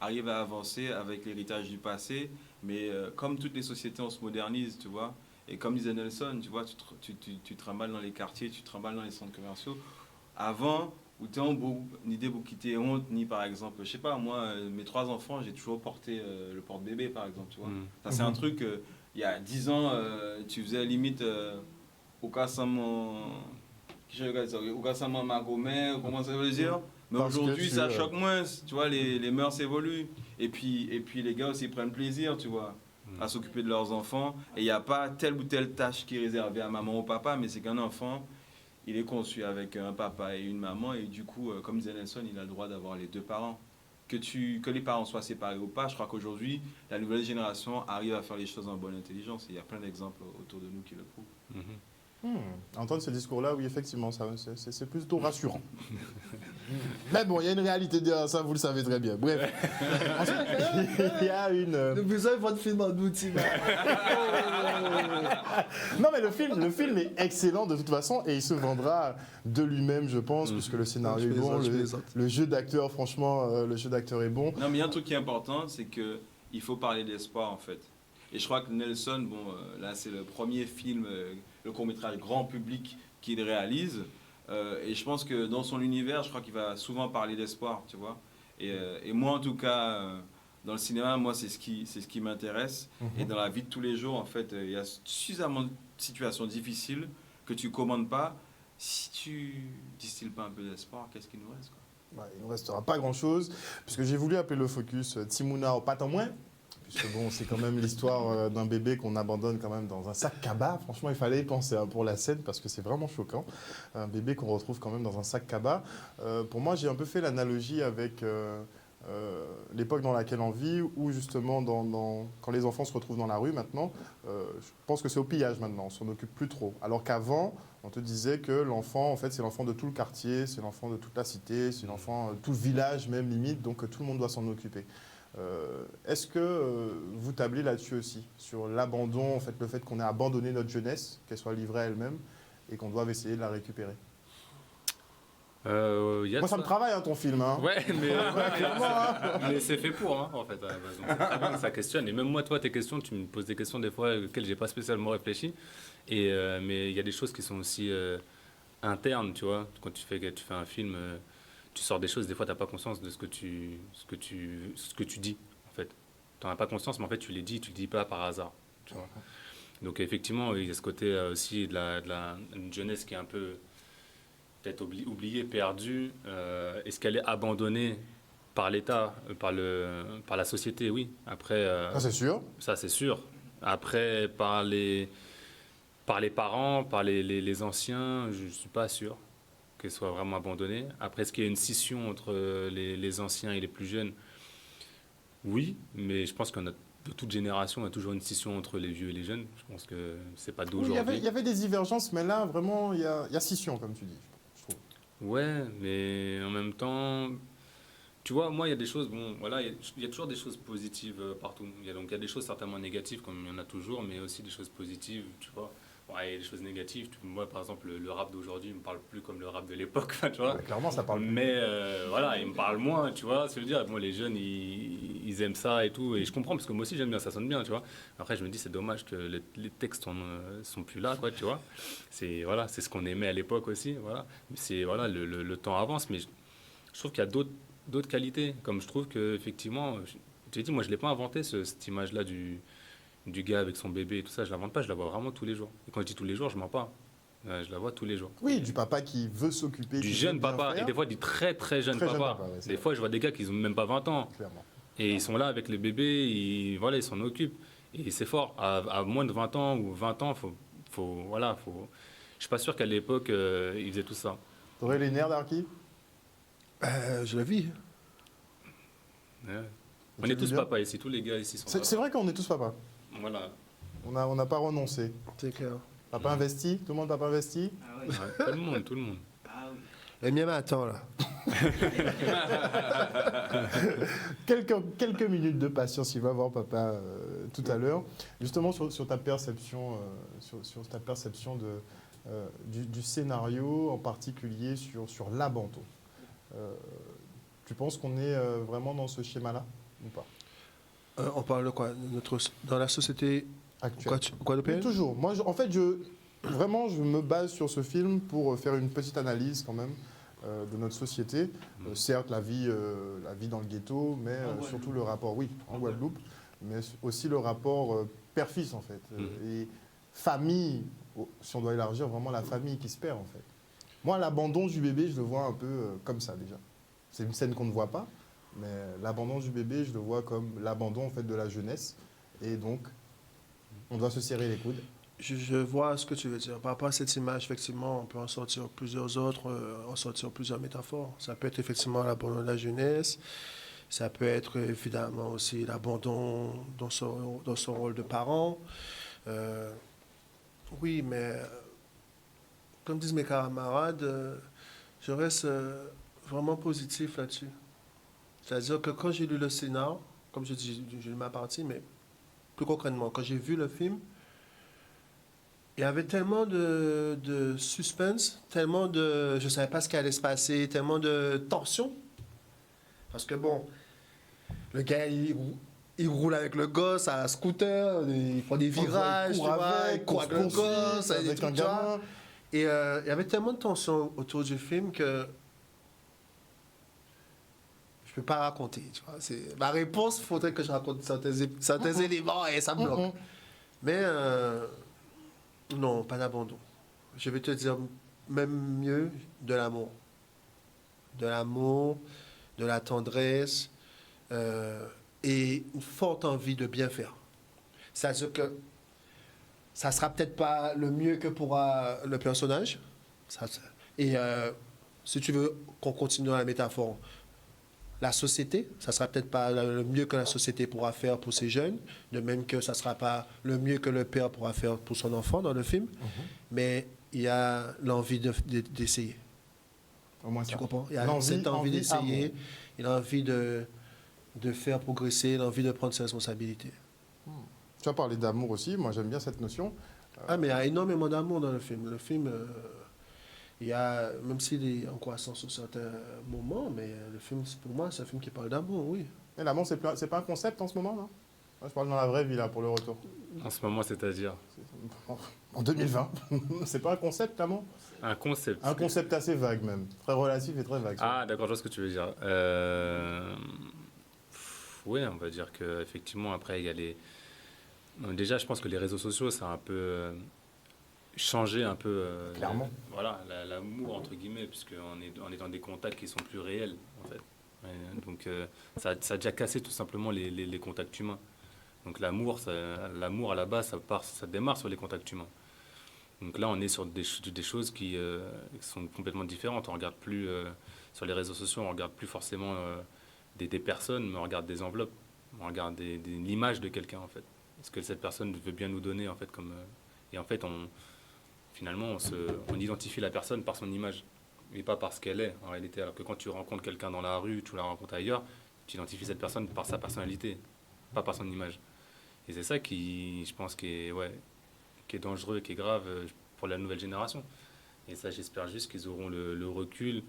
arrive à avancer avec l'héritage du passé. Mais comme toutes les sociétés, on se modernise, tu vois. Et comme disait Nelson, tu vois, tu te trimbales dans les quartiers, tu te trimbales dans les centres commerciaux. Avant, où tu es ni idée qui t'ait honte, ni par exemple, je sais pas, moi, mes 3 enfants, j'ai toujours porté le porte-bébé, par exemple, tu vois. Ça, c'est un truc, il y a 10 ans, tu faisais limite au cas sans ma gommère, comment ça veut dire? Mais aujourd'hui, ça choque moins, tu vois, les mœurs évoluent. Et puis les gars aussi prennent plaisir, tu vois, à s'occuper de leurs enfants. Et il n'y a pas telle ou telle tâche qui est réservée à maman ou papa, mais c'est qu'un enfant, il est conçu avec un papa et une maman. Et du coup, comme disait Nelson, il a le droit d'avoir les 2 parents. Que les parents soient séparés ou pas, je crois qu'aujourd'hui, la nouvelle génération arrive à faire les choses en bonne intelligence. Et il y a plein d'exemples autour de nous qui le prouvent. Entendre ce discours-là, oui, effectivement, c'est plutôt rassurant. Mais bon, il y a une réalité derrière ça, vous le savez très bien. Bref. Ensuite, il y a une... Le besoin, il faut te filmer en outil. Non, mais le film est excellent de toute façon et il se vendra de lui-même, je pense, puisque le scénario est bon, le jeu d'acteur, franchement, le jeu d'acteur est bon. Non, mais il y a un truc qui est important, c'est qu'il faut parler d'espoir, en fait. Et je crois que Nelson, là, c'est le premier film, le court-métrage grand public qu'il réalise. Et je pense que dans son univers, je crois qu'il va souvent parler d'espoir, tu vois. Et moi, en tout cas, dans le cinéma, moi, c'est ce qui m'intéresse. Et dans la vie de tous les jours, en fait, il y a suffisamment de situations difficiles que tu ne commandes pas. Si tu distilles pas un peu d'espoir, qu'est-ce qu'il nous reste, quoi? Il ne nous restera pas grand-chose, puisque j'ai voulu appeler le focus Timouna au pas tant moins. Puisque bon, c'est quand même l'histoire d'un bébé qu'on abandonne quand même dans un sac cabas. Franchement, il fallait y penser pour la scène parce que c'est vraiment choquant. Un bébé qu'on retrouve quand même dans un sac cabas. Pour moi, j'ai un peu fait l'analogie avec l'époque dans laquelle on vit, où justement, quand les enfants se retrouvent dans la rue maintenant, je pense que c'est au pillage maintenant, on s'en occupe plus trop. Alors qu'avant, on te disait que l'enfant, en fait, c'est l'enfant de tout le quartier, c'est l'enfant de toute la cité, c'est l'enfant de tout le village même limite, donc tout le monde doit s'en occuper. Est-ce que vous tablez là-dessus aussi, sur l'abandon, en fait, le fait qu'on ait abandonné notre jeunesse, qu'elle soit livrée à elle-même, et qu'on doive essayer de la récupérer? Moi, ça me travaille, hein, ton film. Hein. Ouais, mais c'est fait pour, hein, en fait. Donc, c'est très bien que ça questionne. Et même moi, toi, tes questions, tu me poses des questions des fois auxquelles je n'ai pas spécialement réfléchi. Mais il y a des choses qui sont aussi interne, tu vois. Quand tu fais un film, tu sors des choses, des fois, tu n'as pas conscience de ce que tu dis, en fait. Tu n'en as pas conscience, mais en fait, tu les dis, tu ne le dis pas par hasard, tu vois. Donc, effectivement, il y a ce côté aussi une jeunesse qui est un peu peut-être oubliée, perdue. Est-ce qu'elle est abandonnée par l'État, par la société? Oui. Après, Ça, c'est sûr. ça, c'est sûr. Après, par les parents, par les anciens, je ne suis pas sûr qu'elle soit vraiment abandonnée. Après, est-ce qu'il y a une scission entre les anciens et les plus jeunes? Oui, mais je pense qu'on a de toute génération, on a toujours une scission entre les vieux et les jeunes. Je pense que c'est pas Oui, d'aujourd'hui. il y avait des divergences, mais là, vraiment, il y a scission, comme tu dis, je trouve. Ouais, mais en même temps, tu vois, moi, il y a des choses, bon, voilà, il y a toujours des choses positives partout. Donc, il y a des choses certainement négatives, comme il y en a toujours, mais aussi des choses positives, tu vois. Ouais, il y a des choses négatives. Moi, par exemple, le rap d'aujourd'hui ne me parle plus comme le rap de l'époque, enfin, tu vois. Ouais, clairement, ça parle plus. Mais voilà, il me parle moins, tu vois. Ce que je veux dire, moi, les jeunes, ils aiment ça et tout. Et je comprends, parce que moi aussi, j'aime bien, ça sonne bien, tu vois. Après, je me dis, c'est dommage que les textes sont plus là, quoi, tu vois. Voilà, c'est ce qu'on aimait à l'époque aussi, voilà. Voilà, le temps avance, mais je trouve qu'il y a d'autres qualités. Comme je trouve qu'effectivement, je t'ai dit, moi, je ne l'ai pas inventé, cette image-là du gars avec son bébé et tout ça. Je ne l'invente pas, je la vois vraiment tous les jours. Et quand je dis tous les jours, je ne mens pas. Je la vois tous les jours. Oui, du papa qui veut s'occuper. Du qui jeune veut bien papa, faire. et des fois du très très jeune Très papa. jeune papa, ouais, c'est Des vrai. fois, je vois des gars qui n'ont même pas 20 ans. Clairement. Et ils sont là avec les bébés, ils s'en occupent. Et c'est fort. À moins de 20 ans ou 20 ans, voilà, je suis pas sûr qu'à l'époque, ils faisaient tout ça. T'aurais les nerfs d'Arki? Je la vis. Ouais. On tu est le tous dis bien papas ici, tous les gars ici sont C'est vrai qu'on est tous papas. Voilà. On n'a pas renoncé. C'est clair. Papa investi? Tout le monde papa investi? Ouais, tout le monde, tout le monde. Le mien m'attend, là. Quelques minutes de patience, il va voir papa tout à l'heure. Justement sur ta perception, sur ta perception du scénario, en particulier sur l'abandon. Tu penses qu'on est vraiment dans ce schéma-là ou pas? On parle de quoi? Dans la société Actuelle. guadeloupéenne? Toujours. Moi, en fait, vraiment, je me base sur ce film pour faire une petite analyse quand même de notre société. Certes, la vie dans le ghetto, mais surtout le rapport, oui, en Guadeloupe, mais aussi le rapport père-fils, en fait. Et famille, si on doit élargir, vraiment la famille qui se perd, en fait. Moi, l'abandon du bébé, je le vois un peu comme ça, déjà. C'est une scène qu'on ne voit pas, mais l'abandon du bébé, je le vois comme l'abandon, en fait, de la jeunesse. Et donc, on doit se serrer les coudes. Je vois ce que tu veux dire. Par rapport à cette image, effectivement, on peut en sortir plusieurs autres, en sortir plusieurs métaphores. Ça peut être effectivement l'abandon de la jeunesse. Ça peut être évidemment aussi l'abandon dans son rôle de parent. Oui, mais comme disent mes camarades, je reste vraiment positif là-dessus. C'est-à-dire que quand j'ai lu le scénar, comme je dis, j'ai lu ma partie, mais plus concrètement, quand j'ai vu le film, il y avait tellement de suspense, tellement de... Je ne savais pas ce qui allait se passer, tellement de tension. Parce que bon, le gars, il roule avec le gosse à scooter, il prend des virages, il court avec le gosse, avec un gamin. Et il y avait tellement de tension autour du film que je ne peux pas raconter. Tu vois. Ma réponse, il faudrait que je raconte certains éléments et ça me bloque. Mais non, pas d'abandon. Je vais te dire même mieux, de l'amour. De l'amour, de la tendresse et une forte envie de bien faire. C'est-à-dire que ça ne sera peut-être pas le mieux que pourra le personnage. Et si tu veux qu'on continue dans la métaphore, la société, ça ne sera peut-être pas le mieux que la société pourra faire pour ces jeunes, de même que ça ne sera pas le mieux que le père pourra faire pour son enfant dans le film, mais il y a l'envie d'essayer. Au moins Tu ça. comprends? Il y a cette envie d'essayer, il a envie de faire progresser, l'envie de prendre ses responsabilités. Tu as parlé d'amour aussi, moi j'aime bien cette notion. Ah, mais il y a énormément d'amour dans le film. Le film, il y a, même s'il est en croissance sur certains moments, mais le film, pour moi, c'est un film qui parle d'amour, oui. Et l'amour, c'est pas un concept en ce moment, non? Moi, je parle dans la vraie vie, là, pour le retour. En ce moment, c'est-à-dire En 2020. C'est pas un concept, clairement? Un concept. Un concept assez vague, même. Très relatif et très vague. Ah, d'accord, je vois ce que tu veux dire. Oui, on va dire qu'effectivement, après, il y a les... Déjà, je pense que les réseaux sociaux, ça a un peu changé un peu... Clairement. Voilà, l'amour, entre guillemets, puisqu'on est dans des contacts qui sont plus réels, en fait. Ouais, donc, ça a déjà cassé tout simplement les contacts humains. Donc, l'amour, à la base, ça démarre sur les contacts humains. Donc là, on est sur des choses qui sont complètement différentes. On ne regarde plus sur les réseaux sociaux, on ne regarde plus forcément des personnes, mais on regarde des enveloppes. On regarde l'image de quelqu'un, en fait. Est-ce que cette personne veut bien nous donner, en fait, comme... Et en fait, finalement, on identifie la personne par son image, et pas par ce qu'elle est, en réalité. Alors que quand tu rencontres quelqu'un dans la rue, tu la rencontres ailleurs, tu identifies cette personne par sa personnalité, pas par son image. Et c'est ça qui, je pense, qui est dangereux et qui est grave pour la nouvelle génération. Et ça, j'espère juste qu'ils auront le recul,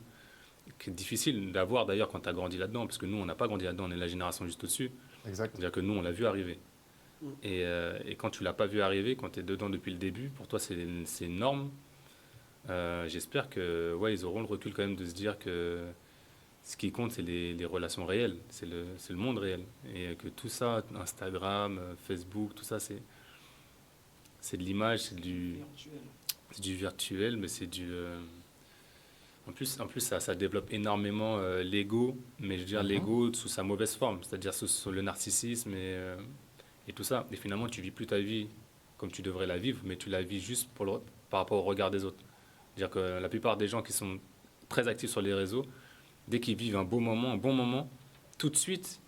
qui est difficile d'avoir d'ailleurs quand tu as grandi là-dedans, parce que nous, on n'a pas grandi là-dedans, on est la génération juste au-dessus. Exact. C'est-à-dire que nous, on l'a vu arriver. Et quand tu l'as pas vu arriver, quand tu es dedans depuis le début, pour toi, c'est une norme. J'espère que ils auront le recul quand même de se dire que ce qui compte, c'est les relations réelles, c'est le monde réel. Et que tout ça, Instagram, Facebook, tout ça, c'est de l'image, c'est du virtuel, mais c'est du... En plus ça développe énormément l'ego, mais je veux dire l'ego sous sa mauvaise forme, c'est-à-dire sous le narcissisme et tout ça. Et finalement, tu vis plus ta vie comme tu devrais la vivre, mais tu la vis juste par rapport au regard des autres. C'est-à-dire que la plupart des gens qui sont très actifs sur les réseaux, dès qu'ils vivent un bon moment, tout de suite,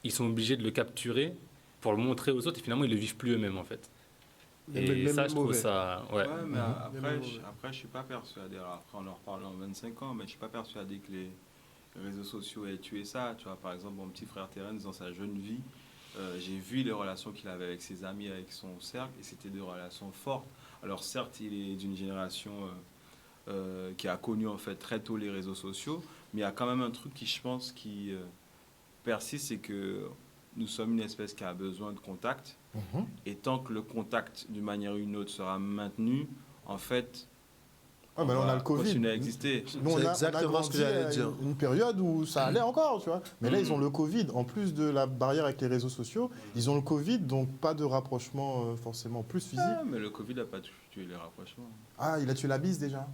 ils sont obligés de le capturer pour le montrer aux autres, et finalement, ils le vivent plus eux-mêmes, en fait. Et ça, je trouve ça... Ouais, mais après, je suis pas persuadé. Alors après, on en reparle en 25 ans, mais je suis pas persuadé que les réseaux sociaux aient tué ça. Tu vois, par exemple, mon petit frère Terence, dans sa jeune vie, j'ai vu les relations qu'il avait avec ses amis, avec son cercle, et c'était des relations fortes. Alors certes, il est d'une génération qui a connu en fait très tôt les réseaux sociaux, mais il y a quand même un truc qui, je pense, qui persiste, c'est que nous sommes une espèce qui a besoin de contact. Et tant que le contact, d'une manière ou d'une autre, sera maintenu, en fait, on a le Covid. Continuer à exister. Nous, c'est exactement ce que j'allais dire. Une période où ça allait encore, tu vois. Mais là, ils ont le Covid. En plus de la barrière avec les réseaux sociaux, ils ont le Covid, donc pas de rapprochement forcément plus physique. Ah, mais le Covid n'a pas tué les rapprochements. Ah, il a tué la bise déjà.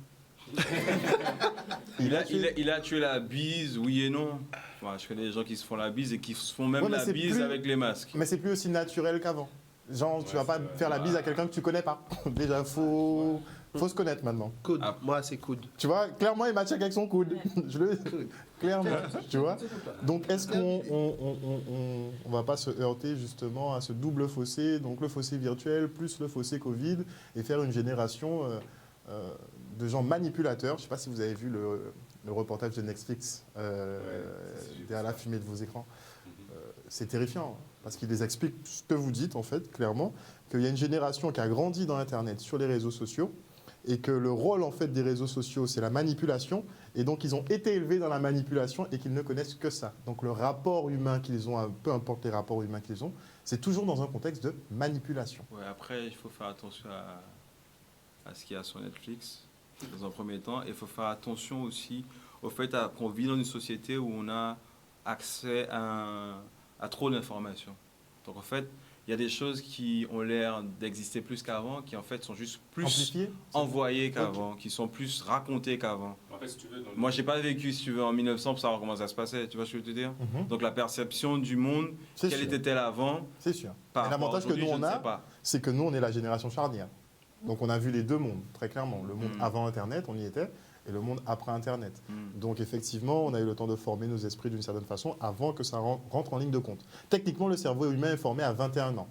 Il a tué la bise, oui et non. Ouais, je connais des gens qui se font la bise et qui se font même la bise avec les masques. Mais c'est plus aussi naturel qu'avant. Genre, tu vas pas faire la bise à quelqu'un que tu connais pas. Déjà, faut se connaître maintenant. Coude. Moi, c'est coude. Tu vois, clairement, il m'a check avec son coude. Clairement, tu vois. Donc, est-ce qu'on va pas se heurter justement à ce double fossé, donc le fossé virtuel plus le fossé Covid, et faire une génération de gens manipulateurs? Je sais pas si vous avez vu le reportage de Netflix derrière la fumée de vos écrans. C'est terrifiant, parce qu'il les explique ce que vous dites, en fait, clairement, qu'il y a une génération qui a grandi dans Internet, sur les réseaux sociaux, et que le rôle, en fait, des réseaux sociaux, c'est la manipulation, et donc ils ont été élevés dans la manipulation et qu'ils ne connaissent que ça. Donc le rapport humain qu'ils ont, peu importe les rapports humains qu'ils ont, c'est toujours dans un contexte de manipulation. Ouais, après, il faut faire attention à ce qu'il y a sur Netflix, dans un premier temps, et il faut faire attention aussi au fait qu'on vit dans une société où on a accès à trop d'informations. Donc en fait, il y a des choses qui ont l'air d'exister plus qu'avant, qui en fait sont juste plus amplifiées, envoyées qu'avant, qui sont plus racontées qu'avant. En fait, si tu veux, moi, j'ai pas vécu, si tu veux, en 1900 pour savoir comment ça se passait. Tu vois ce que je veux te dire? Donc la perception du monde, quelle était-elle avant? C'est sûr. Et l'avantage que nous on a, c'est que nous on est la génération charnière. Donc on a vu les deux mondes très clairement. Le monde avant Internet, on y était, et le monde après Internet. Donc effectivement, on a eu le temps de former nos esprits d'une certaine façon avant que ça rentre en ligne de compte. Techniquement, le cerveau humain est formé à 21 ans.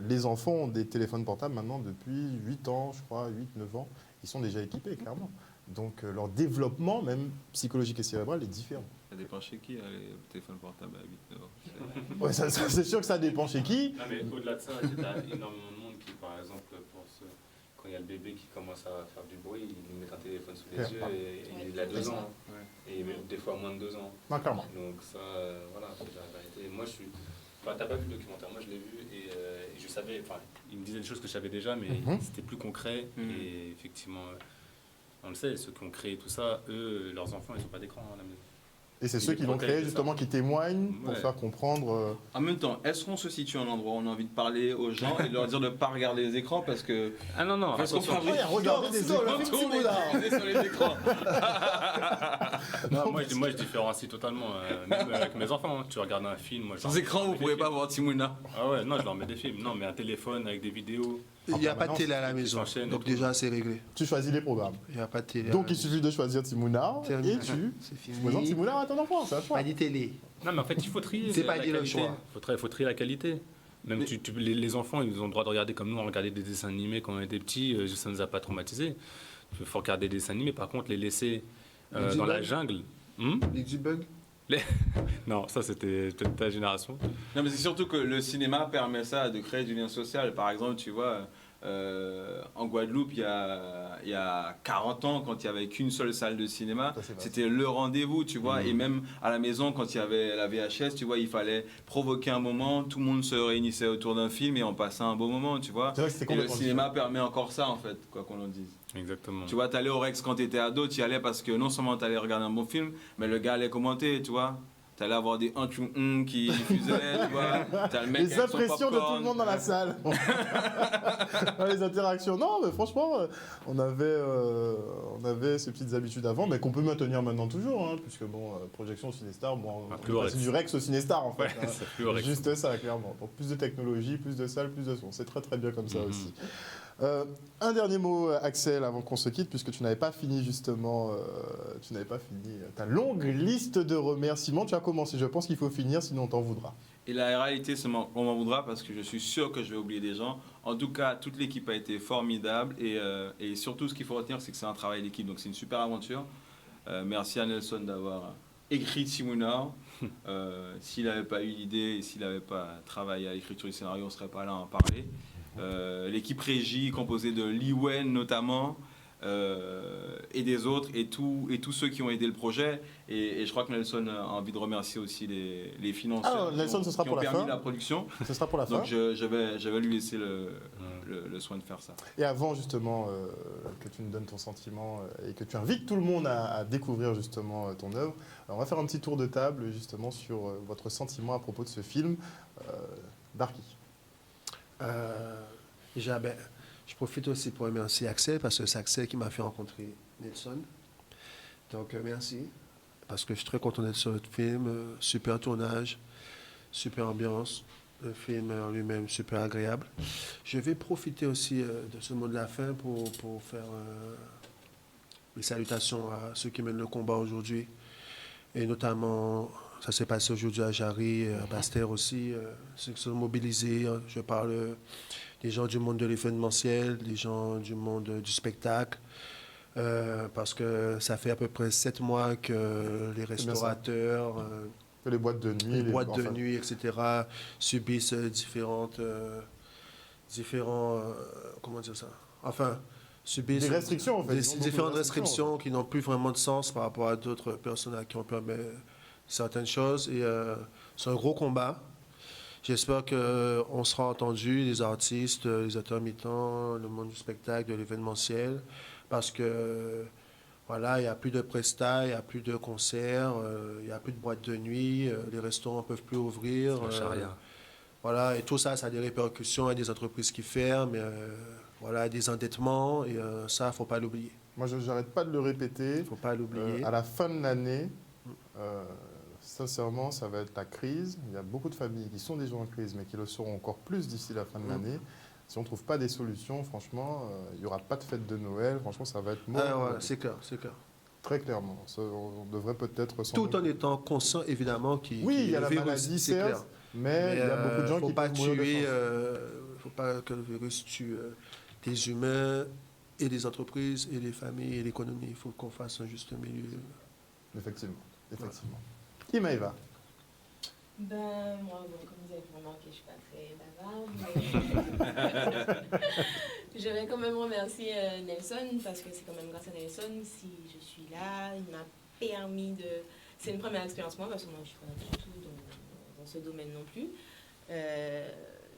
Les enfants ont des téléphones portables maintenant depuis 8 ans, je crois, 8-9 ans. Ils sont déjà équipés, clairement. Donc leur développement, même psychologique et cérébral, est différent. Ça dépend chez qui, les téléphones portables à 8-9 ans. Ouais, c'est sûr que ça dépend chez qui. Non, mais au-delà de ça, il y a énormément de monde qui, par exemple, quand il y a le bébé qui commence à faire du bruit, ils lui mettent un téléphone sous les yeux et il a 2 ans. Et des fois moins de 2 ans. Non, clairement. Donc ça, voilà, c'est la vérité. Moi, je suis... Enfin, t'as pas vu le documentaire, moi je l'ai vu et je savais, enfin, il me disait des choses que je savais déjà, mais c'était plus concret. Et effectivement, on le sait, ceux qui ont créé tout ça, eux, leurs enfants, ils n'ont pas d'écran à la maison. Et c'est ceux qui l'ont créé justement qui témoignent pour Ouais. faire comprendre. En même temps, est-ce qu'on se situe à un endroit où on a envie de parler aux gens et de leur dire de ne pas regarder les écrans parce que. Ah non, non, Parce qu'on attention. fabrique. Regardez des écrans, On tourne sur les écrans. Non, moi, je différencie totalement, même avec mes enfants. Hein. Tu regardes un film, moi, je Sans leur- écran, je leur vous mets pouvez des pas films. voir Timouna. Ah ouais, non, je leur mets des films. Non, mais un téléphone avec des vidéos. Il n'y a pas de télé à la qui maison, s'enchaînent et donc tout. déjà c'est réglé. Tu choisis les programmes. Il n'y a pas de télé. Donc il suffit de choisir Timouna Terminé. et tu C'est présentes fini. Timouna à ton enfant, c'est un choix. Pas de télé. Non, mais en fait, il faut trier. C'est pas la dit le qualité. choix. Faut trier la qualité. Même les enfants, ils ont le droit de regarder comme nous, on regardait des dessins animés quand on était petits, ça ne nous a pas traumatisés. Il faut regarder des dessins animés, par contre, les laisser Les dans la G-Bug. jungle. Les G-Bug. Non, ça c'était peut-être ta génération. Non, mais c'est surtout que le cinéma permet ça, de créer du lien social. Par exemple, tu vois, en Guadeloupe, il y a 40 ans, quand il n'y avait qu'une seule salle de cinéma, Ça, c'est vrai. c'était le rendez-vous, tu vois. Et même à la maison, quand il y avait la VHS, tu vois, il fallait provoquer un moment, tout le monde se réunissait autour d'un film et on passait un beau moment, tu vois. C'est vrai que c'était Et le complètement cinéma permet encore ça, en fait, quoi qu'on en dise. Exactement. Tu vois, t'allais au Rex quand t'étais ado, t'y allais parce que non seulement t'allais regarder un bon film, mais le gars allait commenter, tu vois. T'allais avoir des qui diffusaient, tu vois. T'as le mec Les avec son impressions de tout popcorn. le monde dans la salle. Les interactions. Non, mais franchement, on avait ces petites habitudes avant, mais qu'on peut maintenir maintenant toujours, hein, puisque bon, projection au Cinestar, bon, on plus est au passé Rex. du Rex au Cinestar en fait. Ouais, hein. c'est plus au Rex. Juste ça, clairement. Donc plus de technologie, plus de salles, plus de son. C'est très très bien comme ça aussi. Un dernier mot, Axel, avant qu'on se quitte, puisque tu n'avais pas fini justement, ta longue liste de remerciements. Tu as commencé, je pense qu'il faut finir, sinon on t'en voudra. Et la réalité, on m'en voudra parce que je suis sûr que je vais oublier des gens. En tout cas, toute l'équipe a été formidable et surtout, ce qu'il faut retenir, c'est que c'est un travail d'équipe. Donc, c'est une super aventure. Merci à Nelson d'avoir écrit Timouna. S'il n'avait pas eu l'idée et s'il n'avait pas travaillé à l'écriture du scénario, on ne serait pas là à en parler. L'équipe régie composée de Lee Wen notamment et des autres et tous ceux qui ont aidé le projet et je crois que Nelson a envie de remercier aussi les financeurs Nelson, ce sera qui pour ont la permis fin. la production. Ce sera pour la fin. Donc je vais lui laisser le soin de faire ça. Et avant justement que tu nous donnes ton sentiment et que tu invites tout le monde à découvrir justement ton œuvre, alors on va faire un petit tour de table justement sur votre sentiment à propos de ce film. Darky. Déjà, je profite aussi pour remercier Axel, parce que c'est Axel qui m'a fait rencontrer Nelson. Donc, merci, parce que je suis très content d'être sur notre film. Super tournage, super ambiance. Le film en lui-même, super agréable. Je vais profiter aussi de ce mot de la fin pour faire les salutations à ceux qui mènent le combat aujourd'hui. Et notamment, ça s'est passé aujourd'hui à Jarry, à Basse-Terre aussi, ceux qui sont mobilisés. Je parle des gens du monde de l'événementiel, des gens du monde du spectacle, parce que ça fait à peu près 7 mois que les restaurateurs, les boîtes de nuit, nuit, etc., subissent différents, comment dire ça, enfin, subissent des restrictions, en fait. différentes restrictions qui n'ont plus vraiment de sens par rapport à d'autres personnes à qui on permet certaines choses. Et c'est un gros combat. J'espère qu'on sera entendu, les artistes, les intermittents, le monde du spectacle, de l'événementiel, parce que voilà, il n'y a plus de prestats, il n'y a plus de concerts, il n'y a plus de boîtes de nuit, les restaurants ne peuvent plus ouvrir. Voilà, et tout ça, ça a des répercussions, il y a des entreprises qui ferment, voilà, des endettements, et ça, il ne faut pas l'oublier. Moi, je n'arrête pas de le répéter. Il ne faut pas l'oublier. À la fin de l'année, sincèrement, ça va être la crise. Il y a beaucoup de familles qui sont déjà en crise, mais qui le seront encore plus d'ici la fin de l'année. Si on ne trouve pas des solutions, franchement, il n'y aura pas de fête de Noël. Franchement, ça va être mort. Ouais, c'est clair, c'est clair. Très clairement. On devrait peut-être... Tout en étant conscient, évidemment, il y a la maladie, c'est clair. Mais il y a beaucoup de gens qui peuvent mourir de faim. Il ne faut pas que le virus tue des humains et des entreprises et des familles et l'économie. Il faut qu'on fasse un juste milieu. Effectivement. Qui Maëva? Moi, comme vous avez remarqué, je ne suis pas très bavarde, mais je vais quand même remercier Nelson, parce que c'est quand même grâce à Nelson si je suis là. Il m'a permis de... C'est une première expérience moi, parce que moi, je ne suis pas du tout dans ce domaine non plus.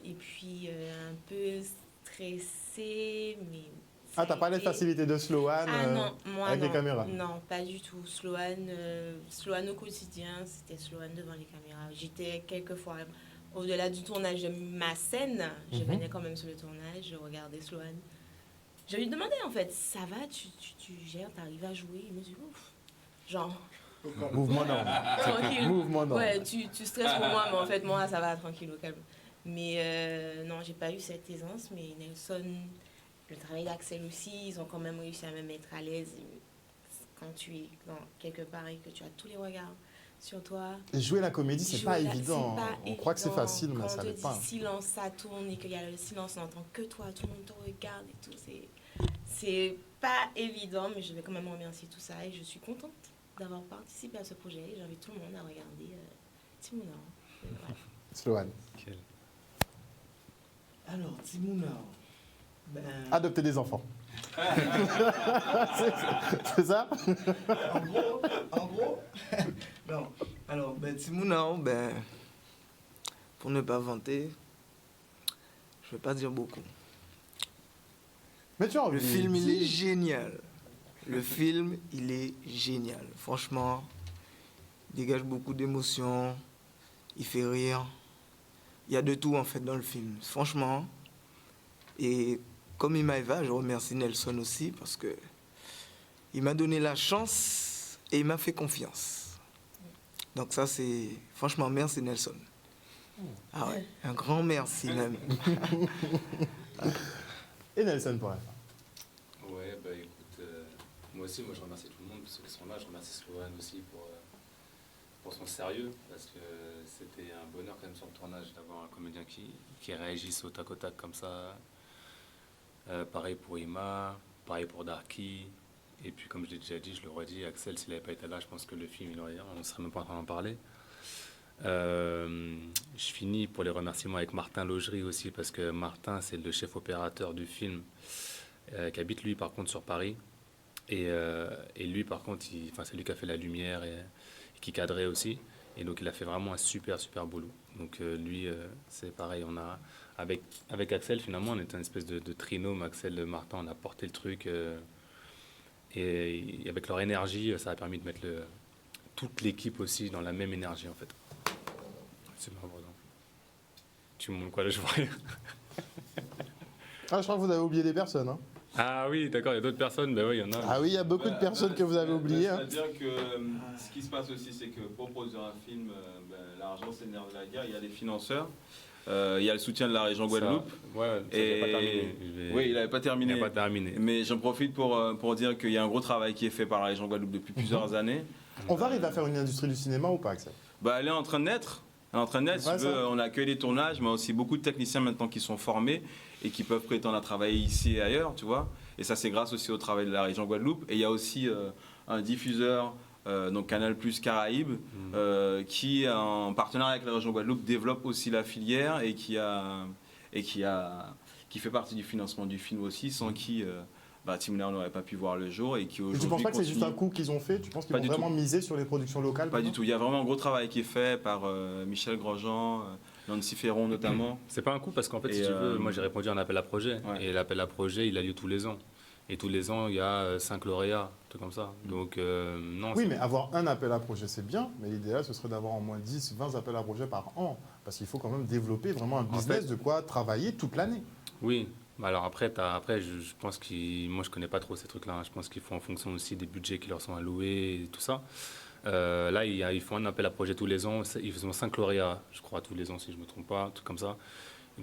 Et puis un peu stressée, mais... Ah, t'as pas les facilités de Sloan Ah non, moi avec non. les caméras? Non, pas du tout. Sloan au quotidien, c'était Sloan devant les caméras. J'étais quelquefois, au-delà du tournage de ma scène, je venais quand même sur le tournage, je regardais Sloan. Je lui demandais en fait, ça va, tu gères, t'arrives à jouer? Il me dit, ouf, genre... Mouvement non. Tranquille. Mouvement non. Ouais, tu stresses pour moi, mais en fait, moi, ça va, tranquille, au calme. Mais non, j'ai pas eu cette aisance, mais Nelson, le travail d'Axel aussi, ils ont quand même réussi à me mettre à l'aise quand tu es quelque part et que tu as tous les regards sur toi. Et jouer la comédie, c'est pas évident. On croit que c'est facile, mais quand ça on te l'est dit pas. silence, ça tourne et qu'il y a le silence, on n'entend que toi, tout le monde te regarde et tout. C'est pas évident, mais je vais quand même remercier tout ça et je suis contente d'avoir participé à ce projet. J'invite tout le monde à regarder Timouna. Voilà. Sloan. Alors, Timouna. Adopter des enfants. C'est ça? En gros, non. Alors, Timouna, pour ne pas vanter, je ne vais pas dire beaucoup. Mais tu as envie. Le film, il est génial. Le film, il est génial. Franchement, il dégage beaucoup d'émotions, il fait rire. Il y a de tout, en fait, dans le film. Franchement. Et comme Imaeva, je remercie Nelson aussi parce que il m'a donné la chance et il m'a fait confiance. Donc ça, c'est... Franchement, merci Nelson. Ah ouais, un grand merci même. Et Nelson pour la fin. Ouais, bah écoute, moi aussi, je remercie tout le monde, ceux qui sont là. Je remercie Sloan aussi pour son sérieux, parce que c'était un bonheur quand même sur le tournage d'avoir un comédien qui réagisse au tac comme ça. Pareil pour Ima, pareil pour Darky. Et puis comme je l'ai déjà dit, je le redis, Axel, s'il n'avait pas été là, je pense que le film, on ne serait même pas en train d'en parler. Je finis pour les remerciements avec Martin Laugerie aussi, parce que Martin, c'est le chef opérateur du film, qui habite lui par contre sur Paris. Et lui par contre, c'est lui qui a fait la lumière et qui cadrait aussi. Et donc il a fait vraiment un super boulot. Donc lui, c'est pareil, on a... Avec Axel, finalement, on était une espèce de trinôme. Axel, Martin, on a porté le truc. Et avec leur énergie, ça a permis de mettre toute l'équipe aussi dans la même énergie, en fait. C'est marrant. Tu me montres quoi, là, je vois rien. Ah, je crois que vous avez oublié des personnes. Hein. Ah oui, d'accord, il y a d'autres personnes. Ben oui, il y en a. Ah oui, il y a beaucoup de personnes que vous avez oubliées. Hein. C'est-à-dire que ce qui se passe aussi, c'est que pour produire un film, l'argent, c'est le nerf de la guerre. Il y a des financeurs. Il y a le soutien de la région Guadeloupe. Ouais, ça n'avait pas terminé. Oui, il n'avait pas terminé. Il n'a pas terminé. Mais j'en profite pour dire qu'il y a un gros travail qui est fait par la région Guadeloupe depuis plusieurs années. On va arriver à faire une industrie du cinéma ou pas, Axel? Elle est en train de naître. Si tu veux, on accueille des tournages, mais aussi beaucoup de techniciens maintenant qui sont formés et qui peuvent prétendre à travailler ici et ailleurs, tu vois. Et ça, c'est grâce aussi au travail de la région Guadeloupe. Et il y a aussi un diffuseur, donc Canal Plus Caraïbes, qui, en partenariat avec la région Guadeloupe, développe aussi la filière et qui fait partie du financement du film aussi, sans qui Timouna n'aurait pas pu voir le jour et qui aujourd'hui. Tu ne penses pas que c'est juste un coup qu'ils ont fait? Tu penses qu'ils vont vraiment miser sur les productions locales? Pas du tout. Il y a vraiment un gros travail qui est fait par Michel Grosjean, Nancy Ferron notamment. C'est pas un coup parce qu'en fait, si tu veux, moi j'ai répondu à un appel à projet. Ouais. Et l'appel à projet, il a lieu tous les ans. Et tous les ans, il y a 5 lauréats, un truc comme ça. Donc, non. Oui, mais avoir un appel à projet, c'est bien. Mais l'idéal, ce serait d'avoir au moins 10, 20 appels à projet par an. Parce qu'il faut quand même développer vraiment un business de quoi travailler toute l'année. Oui. Alors après, je pense moi je connais pas trop ces trucs-là. Hein. Je pense qu'ils font en fonction aussi des budgets qui leur sont alloués et tout ça. Là, ils font un appel à projet tous les ans. Ils font 5 lauréats, je crois, tous les ans, si je me trompe pas, un truc comme ça.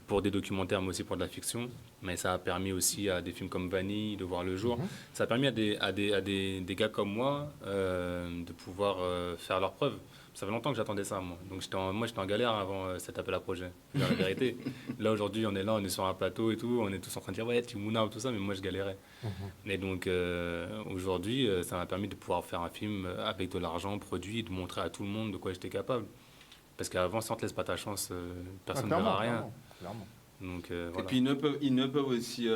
Pour des documentaires, mais aussi pour de la fiction. Mais ça a permis aussi à des films comme Vanille de voir le jour. Ça a permis à des gars comme moi de pouvoir faire leurs preuves. Ça fait longtemps que j'attendais ça, moi. Donc j'étais en galère avant cet appel à projet. C'est la vérité. Là, aujourd'hui, on est sur un plateau et tout. On est tous en train de dire, ouais, Timouna ou tout ça, mais moi, je galérais. Et donc, aujourd'hui, ça m'a permis de pouvoir faire un film avec de l'argent produit, de montrer à tout le monde de quoi j'étais capable. Parce qu'avant, si on ne te laisse pas ta chance, personne ne verra rien. Clairement. Donc, voilà. Et puis, ils ne peuvent aussi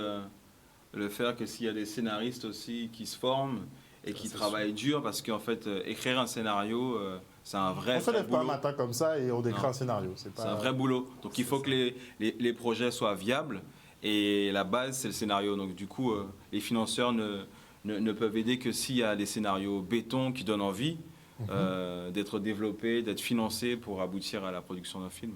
le faire que s'il y a des scénaristes aussi qui se forment et qui travaillent dur. Parce qu'en fait, écrire un scénario... c'est un vrai, On se lève pas un boulot. matin comme ça et on décrit Non. un scénario. C'est C'est un vrai boulot. Donc il faut que les projets soient viables et la base c'est le scénario. Donc du coup les financeurs ne peuvent aider que s'il y a des scénarios béton qui donnent envie d'être développés, d'être financés pour aboutir à la production d'un film.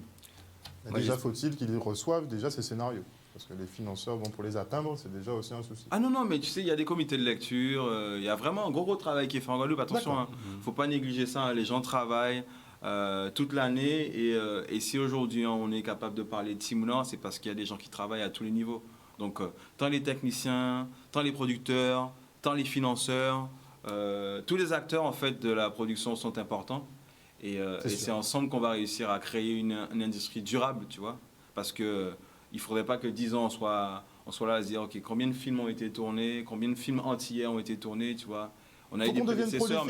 Mais déjà, faut-il qu'ils reçoivent déjà ces scénarios. Parce que les financeurs, bon, pour les atteindre, c'est déjà aussi un souci. Ah non, mais tu sais, il y a des comités de lecture, il y a vraiment un gros travail qui est fait en Guadeloupe. Attention, hein, faut pas négliger ça, hein, les gens travaillent toute l'année et si aujourd'hui on est capable de parler de Timouna, c'est parce qu'il y a des gens qui travaillent à tous les niveaux. Donc tant les techniciens, tant les producteurs, tant les financeurs, tous les acteurs en fait de la production sont importants et c'est ensemble qu'on va réussir à créer une industrie durable, tu vois, parce que il ne faudrait pas que 10 ans on soit là à se dire ok, combien de films ont été tournés, combien de films antillais ont été tournés, tu vois. On a eu des prédécesseurs,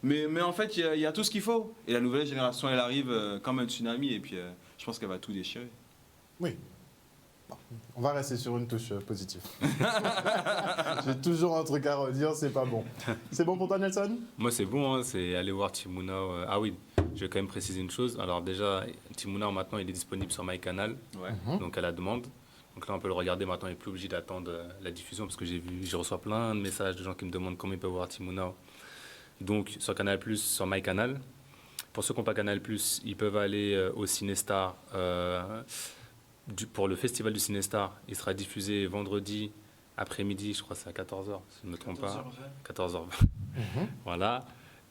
mais en fait, il y a tout ce qu'il faut. Et la nouvelle génération, elle arrive comme un tsunami et puis je pense qu'elle va tout déchirer. Oui. Bon, on va rester sur une touche positive. J'ai toujours un truc à redire, c'est pas bon. C'est bon pour toi, Nelson? Moi, c'est bon, hein, c'est aller voir Timouna. Ah oui, je vais quand même préciser une chose. Alors déjà, Timouna, maintenant, il est disponible sur MyCanal, donc à la demande. Donc là, on peut le regarder maintenant, il n'est plus obligé d'attendre la diffusion parce que je reçois plein de messages de gens qui me demandent comment ils peuvent voir Timouna. Donc sur Canal+, sur MyCanal. Pour ceux qui n'ont pas Canal+, ils peuvent aller au Cinestar. Pour le festival du Cinestar, il sera diffusé vendredi après-midi, je crois que c'est à 14h, si je ne me trompe pas. 14h20. Voilà.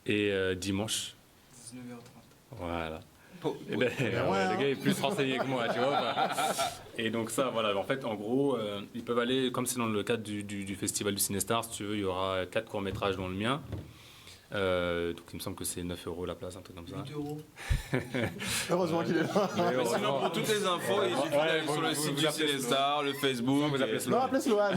Et dimanche. 19h30. Voilà. Oh, Et ben, le gars est plus renseigné que moi, tu vois. Et donc ça, voilà. En fait, en gros, ils peuvent aller, comme c'est dans le cadre du festival du Cinestar, si tu veux, il y aura 4 courts-métrages dont le mien. Donc il me semble que c'est 9 € la place, un truc comme ça. 8 euros. Heureusement qu'il est là. Mais sinon, pour toutes les infos, il suffit d'aller sur le site du Cinestar, le Facebook. Non, appelez Sloan.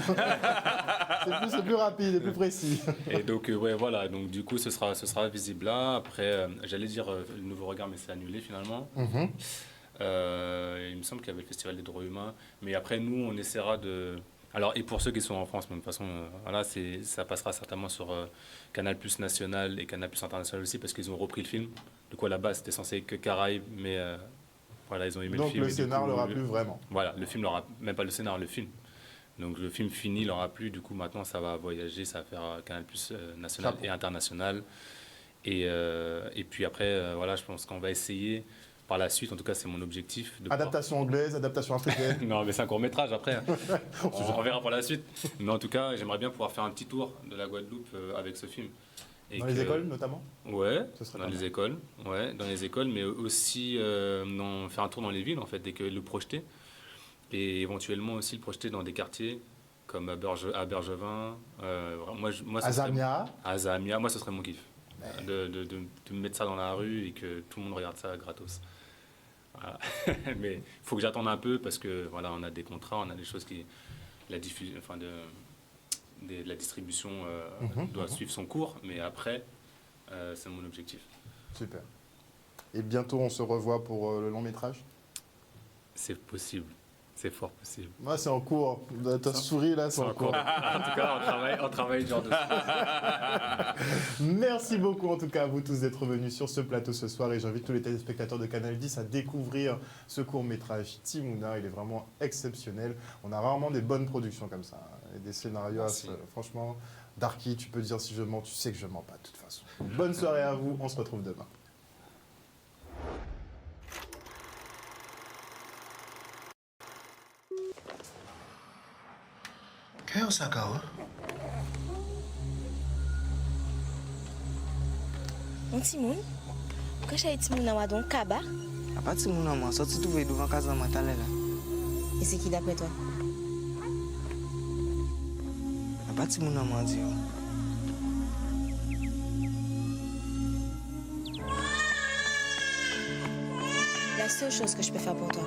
C'est plus rapide et plus précis. Et donc, ouais, voilà. Donc, du coup, ce sera visible là. Après, j'allais dire le nouveau regard, mais c'est annulé finalement. Il me semble qu'il y avait le Festival des droits humains. Mais après, nous, on essaiera de. Alors, et pour ceux qui sont en France, de toute façon, voilà, ça passera certainement sur Canal+ National et Canal+ International aussi, parce qu'ils ont repris le film. Du coup, à la base, c'était censé être que Caraïbes, mais voilà, ils ont aimé le film. Donc, le scénar leur a plu vraiment. Voilà, le film leur a. Même pas le scénar, le film. Donc, le film fini leur a plu. Du coup, maintenant, ça va voyager, ça va faire Canal+ National et International. Et puis après, voilà, je pense qu'on va essayer. Par la suite, en tout cas, c'est mon objectif. Adaptation anglaise, adaptation africaine. Non, mais c'est un court-métrage après. On verra pour la suite. Mais en tout cas, j'aimerais bien pouvoir faire un petit tour de la Guadeloupe avec ce film. Et dans les écoles, notamment? Ouais, dans les écoles. Ouais, dans les écoles, mais aussi faire un tour dans les villes, en fait, dès que le projeter. Et éventuellement aussi le projeter dans des quartiers comme à Bergevin. À Zamia. Moi, ce serait mon kiff. De me mettre ça dans la rue et que tout le monde regarde ça gratos. Voilà. Mais il faut que j'attende un peu parce que voilà, on a des contrats, on a des choses qui la distribution doit suivre son cours, mais après c'est mon objectif. Super. Et bientôt on se revoit pour le long métrage? C'est possible. C'est fort possible. Moi, c'est en cours. Ta souris, là, c'est en cours. En tout cas, on travaille genre dessus. Merci beaucoup, en tout cas, à vous tous d'être venus sur ce plateau ce soir. Et j'invite tous les téléspectateurs de Canal 10 à découvrir ce court-métrage Timouna. Il est vraiment exceptionnel. On a rarement des bonnes productions comme ça. Et des scénarios, franchement, Darky, tu peux dire si je mens, tu sais que je mens pas, de toute façon. Bonne soirée à vous. On se retrouve demain. Kaya Osaka, On Timoun, pourquoi j'ai Timoun à donc Kaba? À part Timoun, moi, sorti trouver devant casa matin là. Et c'est qui d'après toi? À part Timoun, moi, dit. La seule chose que je peux faire pour toi,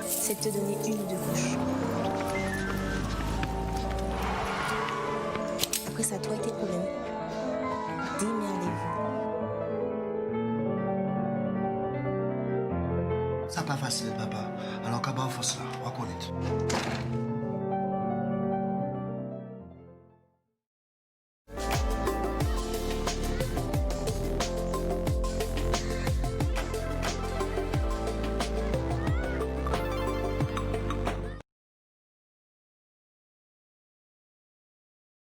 c'est de te donner 1 ou 2 couches. Après ça, toi et tes problèmes, démerdez-vous. ça pas facile, papa. Alors, qu'à force là, on va connaître.